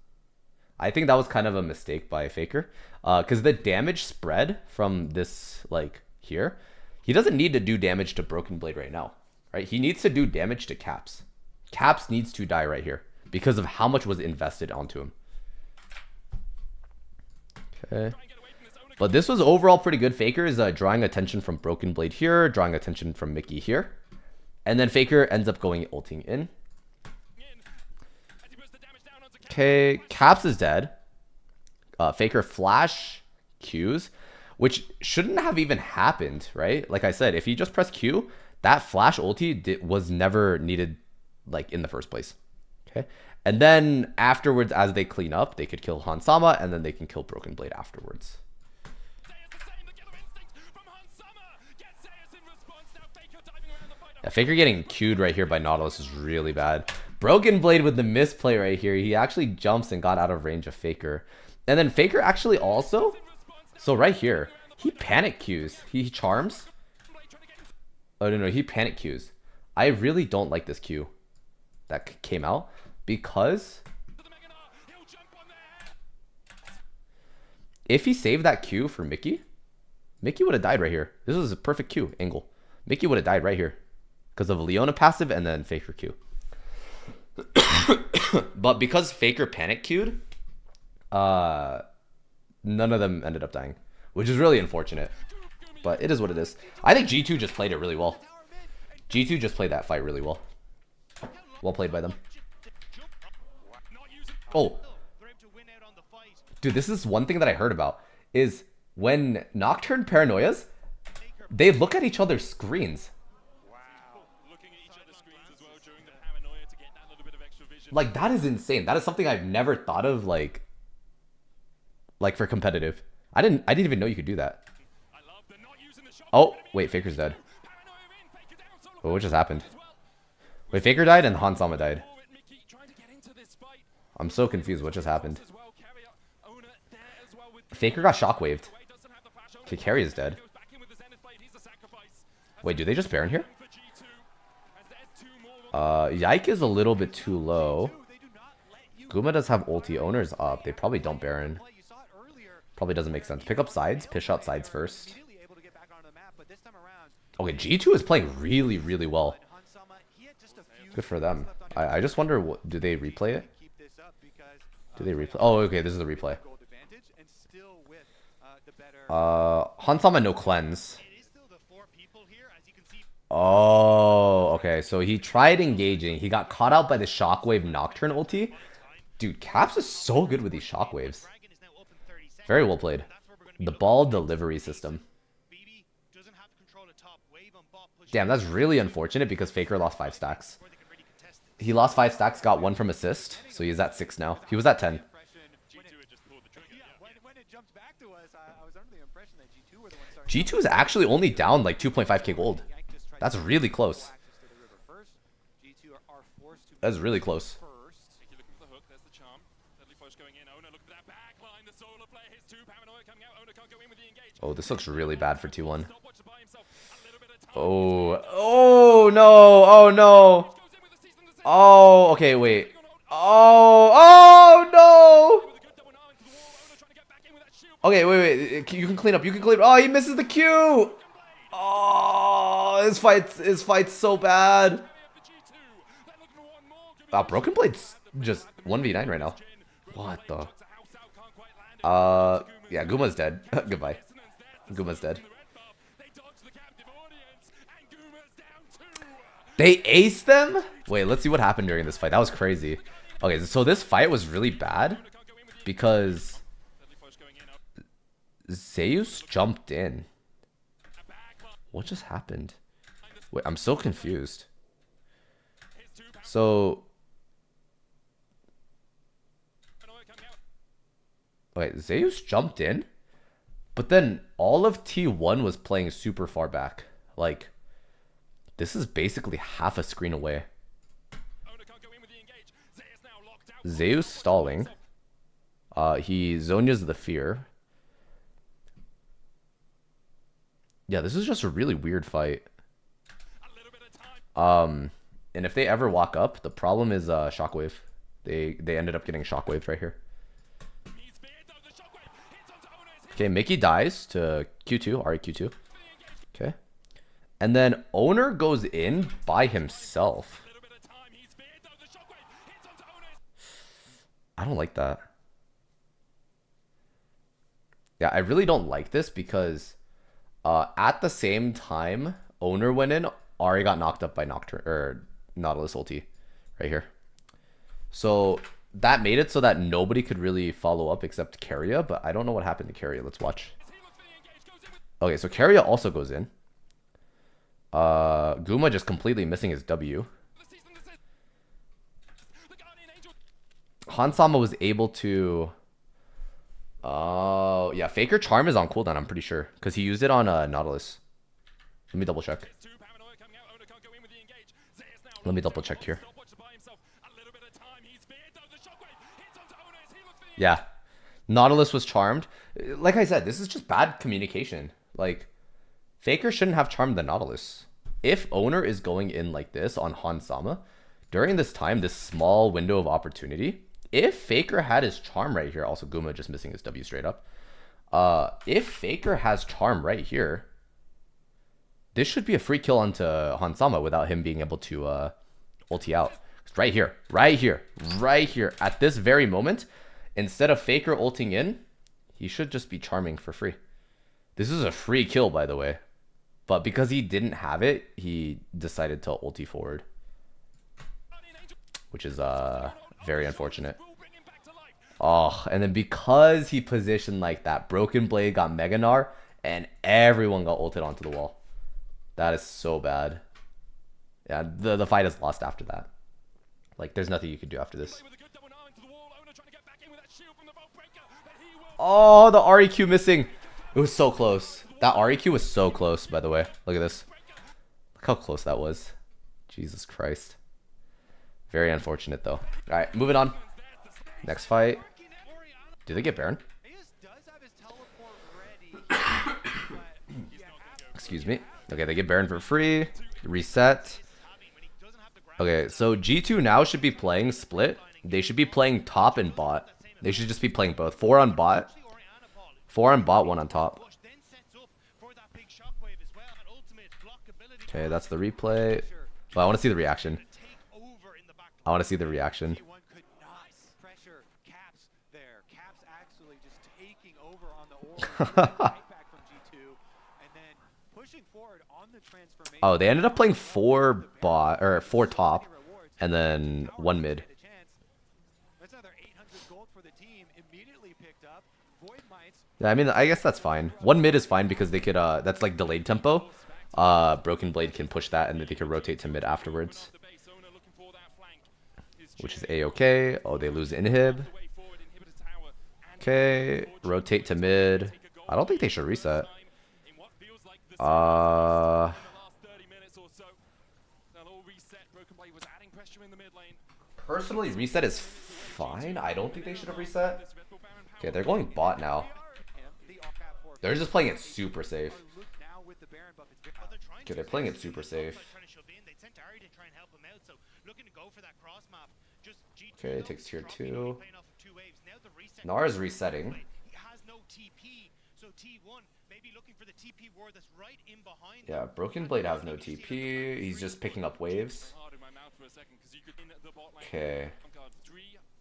Speaker 1: I think that was kind of a mistake by Faker. Because the damage spread from this, like, here, he doesn't need to do damage to Broken Blade right now. Right? He needs to do damage to caps. Caps needs to die right here because of how much was invested onto him. Okay. But this was overall pretty good. Faker is drawing attention from Broken Blade here, drawing attention from Mickey here. And then Faker ends up going ulting in. Okay, Caps is dead. Faker flash Qs, which shouldn't have even happened, right? Like I said, if you just press Q, that flash ulti was never needed, like, in the first place. Okay, and then afterwards, as they clean up, they could kill Hansama, and then they can kill Broken Blade afterwards. Yeah, Faker getting queued right here by Nautilus is really bad. Broken Blade with the misplay right here. He actually jumps and got out of range of Faker. And then Faker actually also... So right here, he panic Qs. He charms. Oh, no, he panic Qs. I really don't like this Q that came out because... If he saved that Q for Mickey, Mickey would have died right here. This was a perfect Q angle. Mickey would have died right here. Because of Leona passive and then Faker Q. But because Faker panic Q'd, none of them ended up dying. Which is really unfortunate. But it is what it is. I think G2 just played it really well. G2 just played that fight really well. Well played by them. Oh. Dude, this is one thing that I heard about. Is when Nocturne paranoias, they look at each other's screens. Like, that is insane. That is something I've never thought of, like for competitive. I didn't even know you could do that. Oh, wait, Faker's dead. Oh, what just happened? Wait, Faker died and Hansama died. I'm so confused. What just happened? Faker got shockwaved. Okay, Carry is dead. Wait, do they just Baron here? Yike is a little bit too low. Guma does have ulti. Owner's up. They probably don't Baron. Probably doesn't make sense. Pick up sides. Pish out sides first. Okay, G2 is playing really, really well. Good for them. I just wonder, do they replay it? Do they replay? Oh, okay, this is the replay. Hansama no cleanse. Oh, okay. So he tried engaging. He got caught out by the Shockwave Nocturne ulti. Dude, Caps is so good with these Shockwaves. Very well played. The ball delivery system. Damn, that's really unfortunate because Faker lost 5 stacks. He lost 5 stacks, got 1 from assist. So he's at 6 now. He was at 10. G2 is actually only down like 2.5k gold. That's really close. That's really close. Oh, this looks really bad for T1. Oh, oh no, oh no. Oh, okay, wait. Oh, oh no. Okay, wait. You can clean up. You can clean up. Oh, he misses the Q. Oh, his fight's so bad. Wow, Broken Blade's just 1v9 right now. What the? Yeah, Guma's dead. Goodbye. Guma's dead. They aced them? Wait, let's see what happened during this fight. That was crazy. Okay, so this fight was really bad because Zeus jumped in. What just happened? Wait, I'm so confused. So... Wait, Zeus jumped in? But then all of T1 was playing super far back. Like, this is basically half a screen away. Zeus stalling. He Zonya's the fear. Yeah, this is just a really weird fight. And if they ever walk up, the problem is Shockwave. They ended up getting Shockwave right here. Okay, Mickey dies to Q2, Ahri Q2. Okay. And then Owner goes in by himself. I don't like that. Yeah, I really don't like this because at the same time Owner went in, Ahri got knocked up by Nautilus ulti right here. So that made it so that nobody could really follow up except Keria, but I don't know what happened to Keria. Let's watch. Okay, so Keria also goes in. Guma just completely missing his W. Hansama was able to... Oh, yeah, Faker Charm is on cooldown, I'm pretty sure. Because he used it on Nautilus. Let me double check. Let me double check here. Yeah. Nautilus was charmed. Like I said, this is just bad communication. Like, Faker shouldn't have charmed the Nautilus. If Owner is going in like this on Hansama, during this time, this small window of opportunity, if Faker had his charm right here, also Guma just missing his W straight up. If Faker has charm right here, this should be a free kill onto Hansama without him being able to ulti out. Right here, right here, right here. At this very moment, instead of Faker ulting in, he should just be charming for free. This is a free kill, by the way. But because he didn't have it, he decided to ulti forward. Which is very unfortunate. Oh, and then because he positioned like that, Broken Blade got Mega Gnar, and everyone got ulted onto the wall. That is so bad. Yeah, the fight is lost after that. Like, there's nothing you can do after this. Oh, the REQ missing. It was so close. That REQ was so close, by the way. Look at this. Look how close that was. Jesus Christ. Very unfortunate, though. Alright, moving on. Next fight. Did they get Baron? Excuse me. Okay, they get Baron for free. Reset. Okay, so G2 now should be playing split. They should be playing top and bot. They should just be playing both. 4 on bot. 4 on bot, 1 on top. Okay, that's the replay. Well, I want to see the reaction. I want to see the reaction. Oh, they ended up playing 4 bot or 4 top and then 1 mid. Yeah, I mean, I guess that's fine. 1 mid is fine because they could that's like delayed tempo. Broken Blade can push that and then they can rotate to mid afterwards. Which is A-okay. Oh, they lose inhib. Okay, rotate to mid. I don't think they should reset. Personally, reset is fine. I don't think they should have reset. Okay, they're going bot now. They're just playing it super safe. Okay, they're playing it super safe. Okay, it takes tier 2. Nara's resetting.
Speaker 3: So T1 maybe looking for the TP ward that's right in behind.
Speaker 1: Yeah, Broken Blade has no TP. He's just picking up waves. Okay.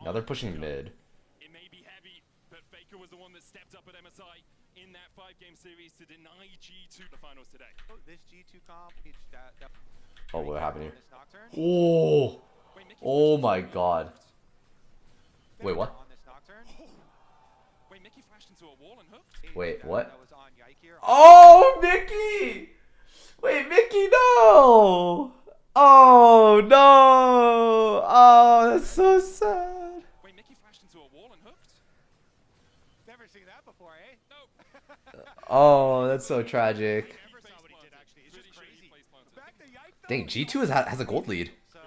Speaker 1: Now they're pushing mid.
Speaker 5: It may be heavy, but Faker was the one that stepped up at MSI in that 5-game series to deny G2 the finals today.
Speaker 2: This G2 comp,
Speaker 1: Oh, what happened here?
Speaker 2: this Nocturne.
Speaker 1: Oh! Oh my god. Wait, what?
Speaker 2: On this Nocturne.
Speaker 5: Wait, Mickey flashed into a wall and hooked?
Speaker 1: Wait, what?
Speaker 2: That was on Yike here.
Speaker 1: Oh, Mickey! Wait, Mickey, no! Oh, no! Oh, that's so sad.
Speaker 5: Wait, Mickey flashed into a wall and hooked?
Speaker 2: Never seen that before, eh?
Speaker 5: No.
Speaker 1: Oh, that's so tragic.
Speaker 3: Never saw what he did actually. It's just crazy.
Speaker 2: Back to Yike, though.
Speaker 1: Dang, G2 has a gold lead.
Speaker 2: So,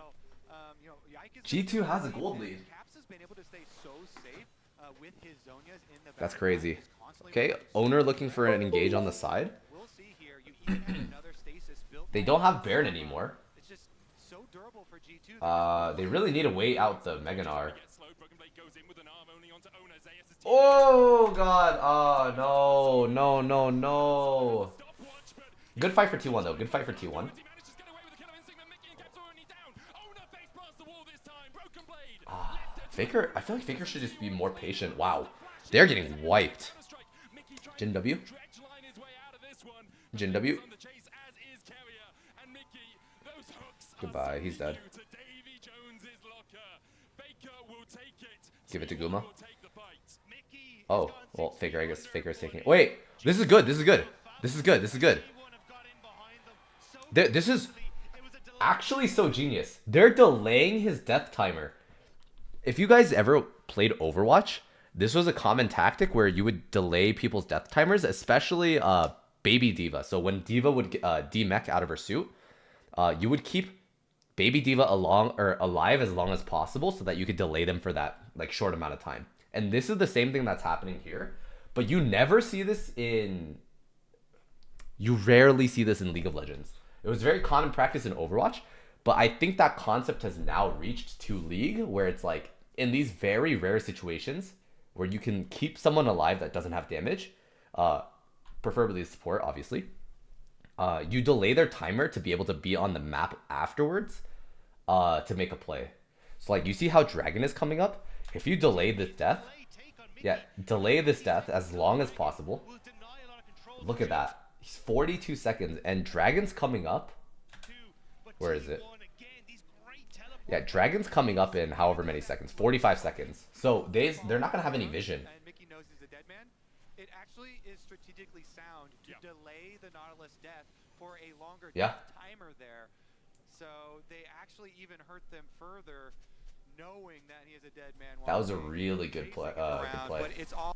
Speaker 2: you know, Yike is
Speaker 1: G2 has a gold lead.
Speaker 2: Caps has been able to stay so safe with his Zonias in the back.
Speaker 1: That's crazy.
Speaker 2: He's constantly
Speaker 1: Okay,
Speaker 2: running
Speaker 1: owner
Speaker 2: so
Speaker 1: looking for an engage on the side.
Speaker 2: We'll see here. You even have another stasis built.
Speaker 1: They don't have Baron anymore.
Speaker 2: It's just so durable for G2.
Speaker 1: They really need to wait out the Meganar.
Speaker 5: Gets slowed, Broken Blade goes in with an arm only onto Owner. Zayas is
Speaker 1: Oh god. Oh no, no, no, no.
Speaker 5: stopwatch, but
Speaker 1: Good fight for T1 though. Good fight for T1.
Speaker 5: he manages to get away with the kill of Instinct, but Mickey and Caps are already down. Owner face past the wall this time. Broken Blade.
Speaker 1: Faker, I feel like Faker should just be more patient. Wow. They're getting wiped. Jin W. Jin W. Goodbye, he's dead. Give it to Guma. Oh, well, Faker, I guess Faker is taking it. Wait, this is good, this is good. This is good, this is good. This is actually so genius. They're delaying his death timer. If you guys ever played Overwatch, this was a common tactic where you would delay people's death timers, especially Baby Diva. So when Diva would demech out of her suit, you would keep Baby Diva alive as long as possible so that you could delay them for that like short amount of time. And this is the same thing that's happening here, but you never see this in. You rarely see this in League of Legends. It was very common practice in Overwatch, but I think that concept has now reached to League, where it's like in these very rare situations where you can keep someone alive that doesn't have damage, preferably support, obviously. You delay their timer to be able to be on the map afterwards to make a play. So like you see how Dragon is coming up? If you delay this death, yeah, delay this death as long as possible. Look at that. He's 42 seconds and Dragon's coming up. Where is it? Yeah, Dragon's coming up in however many seconds. 45 seconds. So they're not going to have any vision.
Speaker 2: And Mickey knows he's a dead man. It actually is strategically sound to delay the Nautilus death for a longer death timer there. So they actually even hurt them further, knowing that he is a dead man.
Speaker 1: That was a really good play.
Speaker 2: But it's all.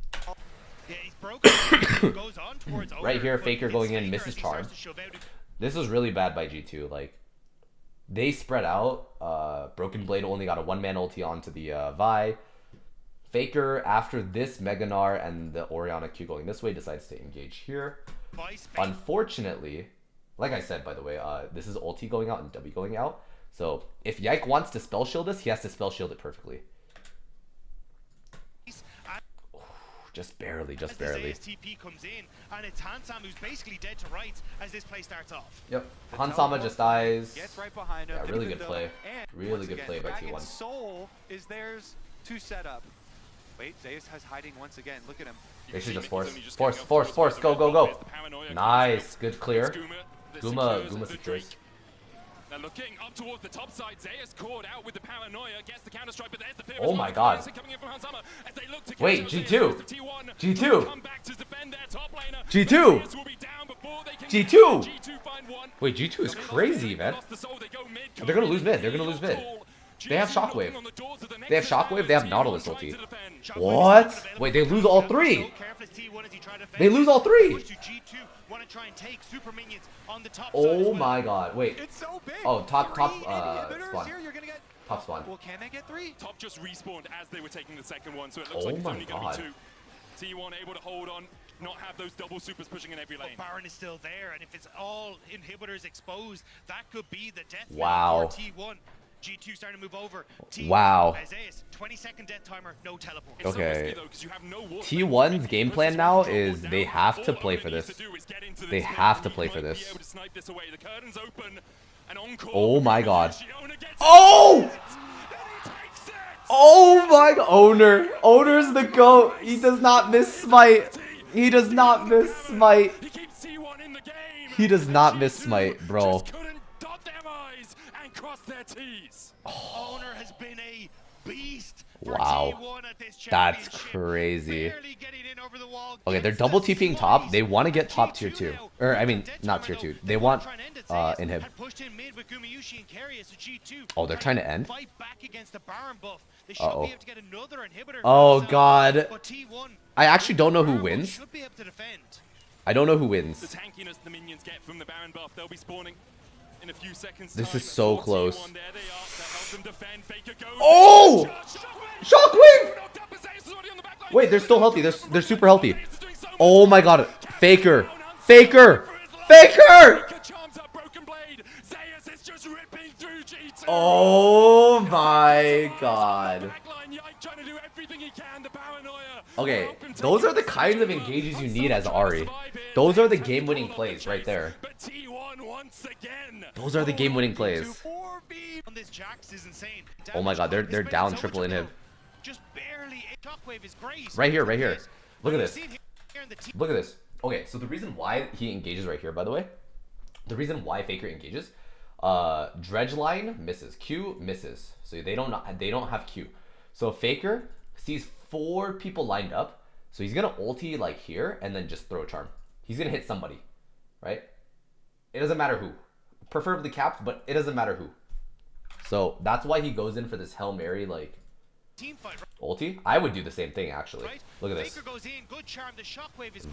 Speaker 3: Yeah, he's broken. Goes on towards Owner,
Speaker 1: Right here,
Speaker 3: but
Speaker 1: Faker
Speaker 3: it's
Speaker 1: going in,
Speaker 3: Faker
Speaker 1: misses
Speaker 3: as he
Speaker 1: charm.
Speaker 3: starts to shove out.
Speaker 1: This was really bad by G2. Like, they spread out. Broken Blade only got a one-man ulti onto the Vi. Faker, after this Meganar and the Orianna Q going this way, decides to engage here. Unfortunately, like I said, by the way, this is ulti going out and W going out. So if Yike wants to spell shield this, he has to spell shield it perfectly. Just barely, just barely.
Speaker 3: As the TP comes in, and it's Hansam who's basically dead to rights as this play starts off.
Speaker 1: Yep. Hansama just dies.
Speaker 2: Gets right behind him.
Speaker 1: Yeah, really good play. Really good play by
Speaker 2: Dragon's
Speaker 1: T1.
Speaker 2: soul is theirs to set up. Wait, Zayas has hiding once again. Look at him.
Speaker 1: They should just force. Force. Go, go, go. Nice. Good clear. Guma's a Drake.
Speaker 5: Now looking up towards the top side, Zayas caught out with the paranoia, gets the counter strike, but there's the fear.
Speaker 1: Oh my god. Wait, G2. G2. G2. G2. Wait, G2 is crazy, man. They're gonna lose mid. They're gonna lose mid. They have Shockwave. They have Shockwave. They have Nautilus ulti. What? Wait, they lose all three. They lose all three. Oh my god. Wait.
Speaker 2: It's so big.
Speaker 1: Oh, top spawn. Top spawn.
Speaker 2: Well, can they get three?
Speaker 5: Top just respawned as they were taking the second one, so it
Speaker 1: Oh
Speaker 5: looks like it's
Speaker 1: my
Speaker 5: only going to
Speaker 1: God.
Speaker 5: be two. T1 able to hold on, not have those double supers pushing in every lane.
Speaker 3: But Baron is still there, and if it's all inhibitors exposed, that could be the death
Speaker 1: Wow.
Speaker 3: for T1. G2 starting to move over.
Speaker 1: Wow.
Speaker 3: Isaiah's 20-second death timer, no teleport.
Speaker 5: It's so
Speaker 1: Okay.
Speaker 5: risky, though, 'cause you have no water.
Speaker 1: T1's game plan now is they have to
Speaker 5: All
Speaker 1: play
Speaker 5: Oda
Speaker 1: for
Speaker 5: needs
Speaker 1: this.
Speaker 5: to do is get into
Speaker 1: They
Speaker 5: this
Speaker 1: have
Speaker 5: mid,
Speaker 1: to
Speaker 5: and
Speaker 1: play
Speaker 5: he
Speaker 1: for
Speaker 5: might be
Speaker 1: this.
Speaker 5: able to snipe this away. The curtain's open. An encore
Speaker 1: Oh
Speaker 5: for
Speaker 1: my god.
Speaker 5: Owner gets it.
Speaker 1: Oh!
Speaker 5: Then he takes it.
Speaker 1: Oh my god. Owner's the GOAT. He does not miss smite. He does not miss smite.
Speaker 5: He keeps T1 in the game.
Speaker 1: He does not
Speaker 5: And
Speaker 1: miss
Speaker 5: G2
Speaker 1: smite, bro.
Speaker 5: just couldn't dot their I's and cross their T's.
Speaker 3: Owner has been a beast.
Speaker 1: Wow. That's crazy. Okay, they're double TPing top. They want to get top tier 2. Or, I mean, not tier 2. They want inhib. Oh, they're trying to end? Uh-oh. Oh, God. I actually don't know who wins. I don't know who
Speaker 5: The
Speaker 1: wins.
Speaker 5: tankiness the minions get from the Baron buff, they'll be spawning in a few seconds.
Speaker 1: This
Speaker 5: time.
Speaker 1: is so
Speaker 5: 4T1,
Speaker 1: close.
Speaker 5: there they are to help them defend. Faker goes.
Speaker 1: Oh!
Speaker 5: Shockwave!
Speaker 1: Shockwave! Wait, they're still healthy. They're super healthy. Oh my god. Faker. Faker. Faker! Oh my god. Okay, those are the kinds of engages you need as Ahri. Those are the game-winning plays right there. Those are the game-winning plays. Oh my god, they're down triple inhib. Right here, right here. Look at this. Look at this. Okay, so the reason why he engages right here, by the way, the reason why Faker engages, dredge line misses, Q misses, so they don't have Q. So Faker sees 4 people lined up, so he's gonna ulti like here and then just throw a charm. He's gonna hit somebody, right? It doesn't matter who, preferably capped, but it doesn't matter who. So that's why he goes in for this Hail Mary like ulti. I would do the same thing actually. Look at this.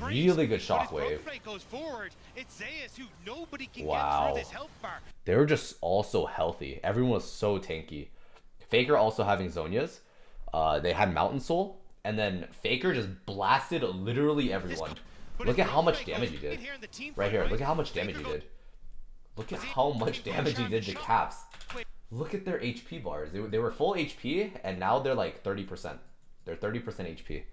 Speaker 1: Really good shockwave. Wow. They were just all so healthy. Everyone was so tanky. Faker also having Zhonya's. They had Mountain Soul. And then Faker just blasted literally everyone. Look at how much damage he did. Right here. Look at how much damage he did. Look at how much damage he did to Caps. Look at their HP bars. They were full HP, and now they're like 30%. They're 30% HP.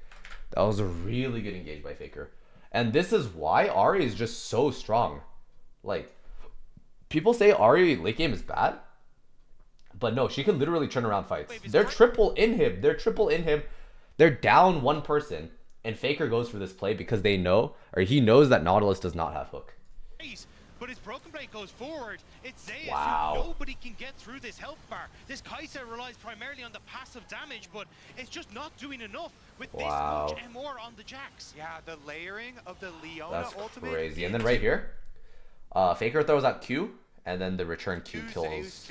Speaker 1: That was a really good engage by Faker. And this is why Ahri is just so strong. Like, people say Ahri late game is bad, but no, she can literally turn around fights. They're triple inhib. They're triple inhib. They're down 1 person, and Faker goes for this play because they know, or he knows that Nautilus does not have hook.
Speaker 3: But his broken blade goes forward. It's Zeus.
Speaker 1: Wow.
Speaker 3: Nobody can get through this health bar. This Kai'Sa relies primarily on the passive damage, but it's just not doing enough with this much MR on the Jax.
Speaker 2: Yeah, the layering of the Leona
Speaker 1: That's
Speaker 2: ultimate.
Speaker 1: crazy. And then right here, Faker throws out Q, and then the return Q kills.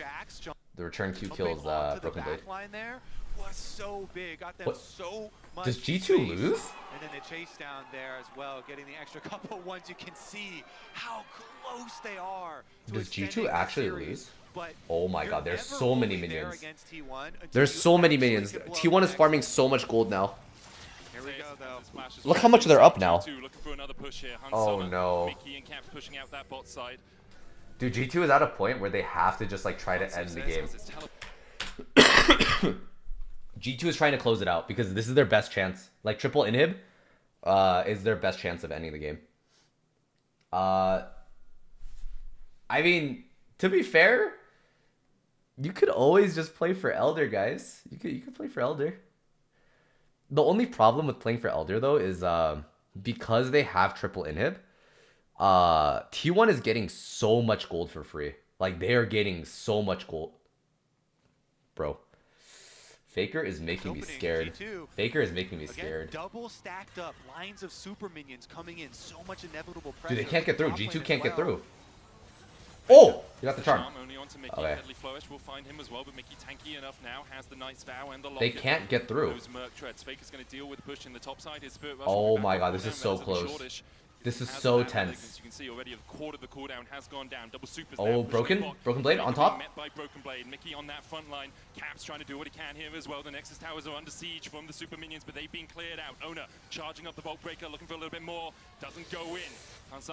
Speaker 1: The return Q kills Broken Blade.
Speaker 2: There was so big, got them
Speaker 1: What?
Speaker 2: so much.
Speaker 1: Does G2
Speaker 2: space.
Speaker 1: lose?
Speaker 2: And then the chase down there as well, getting the extra couple ones. You can see how close they are.
Speaker 1: Does G2
Speaker 2: extending the
Speaker 1: actually
Speaker 2: series,
Speaker 1: lose?
Speaker 2: but
Speaker 1: Oh my
Speaker 2: you're
Speaker 1: god, there's
Speaker 2: never
Speaker 1: so many
Speaker 2: fully there
Speaker 1: minions.
Speaker 2: against T1 until
Speaker 1: There's
Speaker 2: you
Speaker 1: so many
Speaker 2: actually
Speaker 1: minions.
Speaker 2: can blow
Speaker 1: T1 is
Speaker 2: next.
Speaker 1: farming so much gold now.
Speaker 2: Here we go, though.
Speaker 1: Look how much they're up now.
Speaker 5: Looking for another push here.
Speaker 1: Oh, no.
Speaker 5: Mickey and Caps pushing out that bot side.
Speaker 1: Dude, G2 is at a point where they have to just like try to end the game. G2 is trying to close it out because this is their best chance. Like triple inhib is their best chance of ending the game. I mean, to be fair, you could always just play for Elder, guys. You could play for Elder. The only problem with playing for Elder though is because they have triple inhib, T1 is getting so much gold for free. Like they are getting so much gold. Bro. Faker is making me scared. Faker is making me scared.
Speaker 2: Double stacked up lines of super minions coming in, so much inevitable pressure.
Speaker 1: Dude, they can't get through. G2 can't get through. Oh, you got the charm.
Speaker 5: Only onto Mickey.
Speaker 1: Okay.
Speaker 5: Deadly Flourish will find him as well, but Mickey tanky enough now, has the Knight's Vow and the
Speaker 1: They
Speaker 5: Locket.
Speaker 1: can't get through.
Speaker 5: Those Merc Treads. Faker's going to deal with push in the top side. His Spirit Rush
Speaker 1: Oh
Speaker 5: will be
Speaker 1: my
Speaker 5: back
Speaker 1: god,
Speaker 5: on
Speaker 1: this is
Speaker 5: cooldown,
Speaker 1: so
Speaker 5: relatively
Speaker 1: close.
Speaker 5: shortish.
Speaker 1: This is
Speaker 5: As
Speaker 1: so
Speaker 5: of now,
Speaker 1: tense.
Speaker 5: you can see already a quarter of the cooldown has gone down. Double supers
Speaker 1: Oh,
Speaker 5: now, pushing
Speaker 1: Broken
Speaker 5: the
Speaker 1: Blade
Speaker 5: bot.
Speaker 1: on
Speaker 5: Faker being
Speaker 1: top.
Speaker 5: Met by Broken Blade. Mickey on that front line. Caps trying to do what he can here as well. The Nexus towers are under siege from the super minions, but they've been cleared out. Owner charging up the Vault Breaker, looking for a little bit more. Doesn't go in.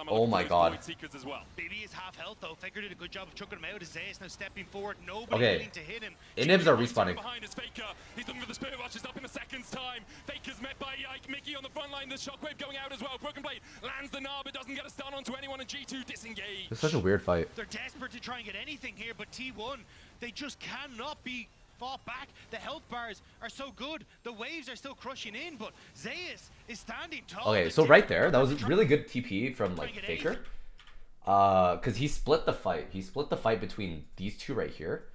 Speaker 1: Oh my god.
Speaker 3: As well. Baby is half health though. Faker did a good job of chucking him out. Zeus now stepping forward. Nobody
Speaker 1: Okay.
Speaker 3: willing to hit him.
Speaker 1: Inhibs are respawning.
Speaker 5: Behind is Faker. He's looking for the Spirit Rush. It's up in a second's time. Faker's met by Ike. Mickey on the front line. The Shockwave going out as well. Broken Blade lands the Gnar, but doesn't get a stun onto anyone. And G2 disengage.
Speaker 1: It's such a weird fight.
Speaker 3: They're desperate to try and get anything here, but T1, they just cannot be fought back. The health bars are so good. The waves are still crushing in, but Zeus is standing tall.
Speaker 1: Okay, so right there, that was really good TP from like Faker. Because he split the fight. He split the fight between these two right here.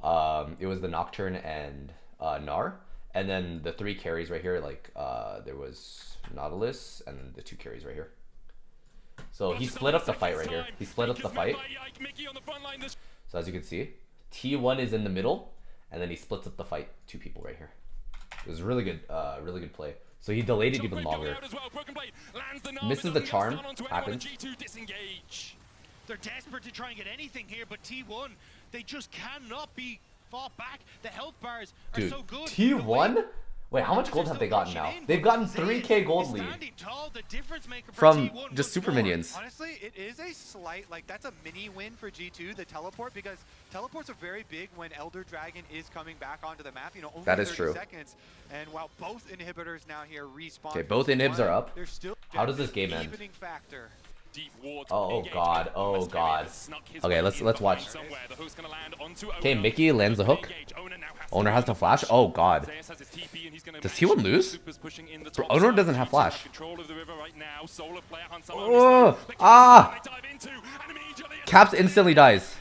Speaker 1: It was the Nocturne and Gnar. And then the 3 carries right here, like there was Nautilus and then the 2 carries right here. So he split up the fight right here. He split up the fight. So as you can see, T1 is in the middle, and then he splits up the fight 2 people right here. It was really good play. So he delayed it even longer. Misses the charm, happens.
Speaker 3: They're desperate to try and get anything here, but T1, they just cannot be fought back. The health bars are
Speaker 1: Dude,
Speaker 3: so good.
Speaker 1: T1? Wait, how much gold have they gotten now? They've gotten 3k gold lead
Speaker 3: from
Speaker 1: from just super minions.
Speaker 2: Honestly, it is a slight, like, that's a mini win for G2, the teleport, because teleports are very big when Elder Dragon is coming back onto the map. You know, only
Speaker 1: That is
Speaker 2: 30
Speaker 1: true.
Speaker 2: seconds. And while both inhibitors now here respawn.
Speaker 1: Okay, both inhibs are up.
Speaker 2: There's still
Speaker 1: How does this game end?
Speaker 2: evening factor.
Speaker 1: Oh god, oh god. Okay, let's watch. Okay, Mickey lands the hook. Owner has to flash. Oh god. Does T1 lose? Bro, Owner doesn't have flash. Oh, ah! Caps instantly dies.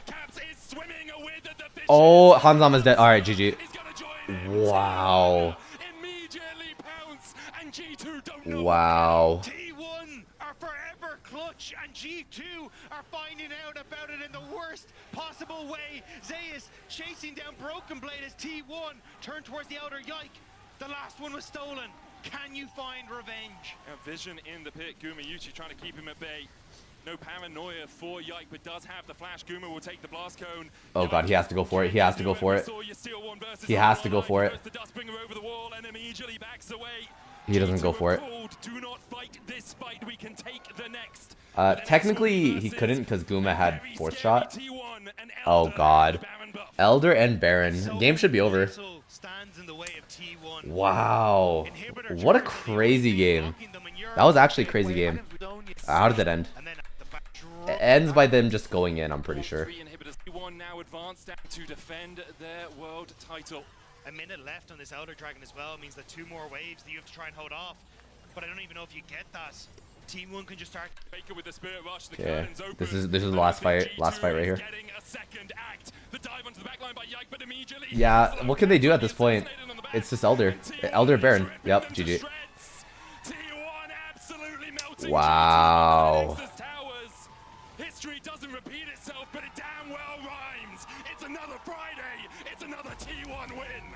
Speaker 1: Oh, Hanzam is dead. Alright, GG. Wow. Wow.
Speaker 3: T1 are forever clutch, and G2 are finding out about it in the worst possible way. Zeus chasing down Broken Blade as T1 turned towards the outer Yike. The last one was stolen. Can you find revenge?
Speaker 5: Vision in the pit. Gumayuchi trying to keep him at bay. No paranoia for Yike, but does have the flash. Guma will take the blast cone.
Speaker 1: Oh god, he has to go for it. He has to go for it. He has to go for it. He doesn't go for it. Technically, he couldn't because Guma had 4th shot. Oh god. Elder and Baron. Game should be over. Wow. What a crazy game. That was actually a crazy game. How does it end? It ends by them just going in, I'm pretty sure.
Speaker 5: Now advanced down to defend their world title.
Speaker 3: A minute left on this Elder Dragon as well means that 2 more waves that you have to try and hold off. But I don't even know if you get that. Team 1 can just start.
Speaker 5: Baker with the Spirit Rush. The
Speaker 1: Okay,
Speaker 5: curtains open.
Speaker 1: this is the last fight right here.
Speaker 5: Getting a second act. The dive onto the back line by Yike, but immediately
Speaker 1: Yeah, what can they do at this point? It's just Elder. Elder Baron. Yep, GG.
Speaker 5: T1 absolutely melting.
Speaker 1: Wow.
Speaker 5: History doesn't repeat itself, but it damn well rhymes. It's another Friday. It's another T1 win.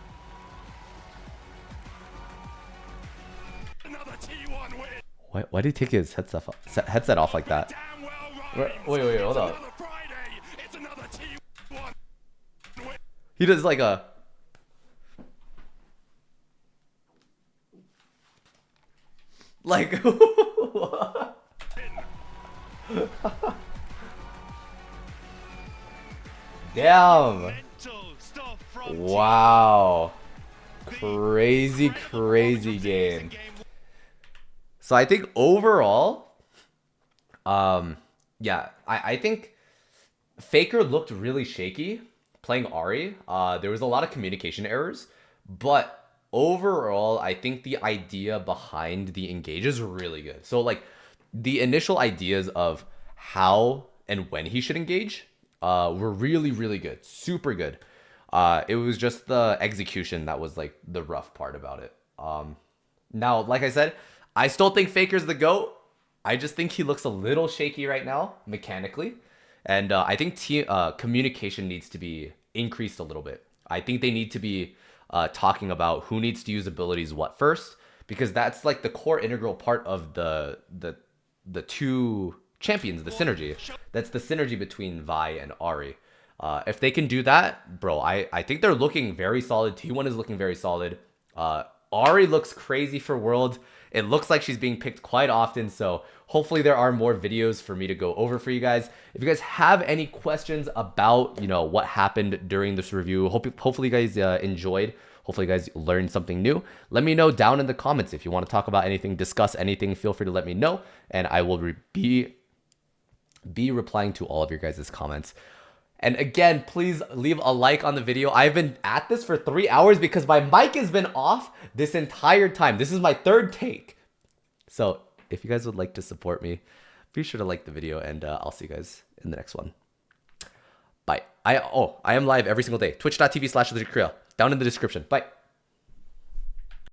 Speaker 5: Another T1 win.
Speaker 1: Why did he take his headset off like that? Wait, hold up.
Speaker 5: It's another T1 win.
Speaker 1: He does like a... Like... Damn. Wow. Crazy game. So I think overall, yeah, I think Faker looked really shaky playing Ahri. There was a lot of communication errors, but overall, I think the idea behind the engage is really good. So like the initial ideas of how and when he should engage were really good, super good. It was just the execution that was like the rough part about it. Now, like I said, I still think Faker's the GOAT. I just think he looks a little shaky right now, mechanically. And I think communication needs to be increased a little bit. I think they need to be talking about who needs to use abilities what first, because that's like the core integral part of the 2 champions, the synergy. That's the synergy between Vi and Ahri. If they can do that, bro, I think they're looking very solid. T1 is looking very solid. Ahri looks crazy for World. It looks like she's being picked quite often, so hopefully there are more videos for me to go over for you guys. If you guys have any questions about, you know, what happened during this review, hopefully you guys enjoyed. Hopefully you guys learned something new. Let me know down in the comments if you want to talk about anything, discuss anything, feel free to let me know, and I will be replying to all of your guys' comments. And again, please leave a like on the video. I've been at this for 3 hours because my mic has been off this entire time. This is my third take. So if you guys would like to support me, be sure to like the video, and I'll see you guys in the next one. Bye. I am live every single day. Twitch.tv/LegitKorea. Down in the description. Bye.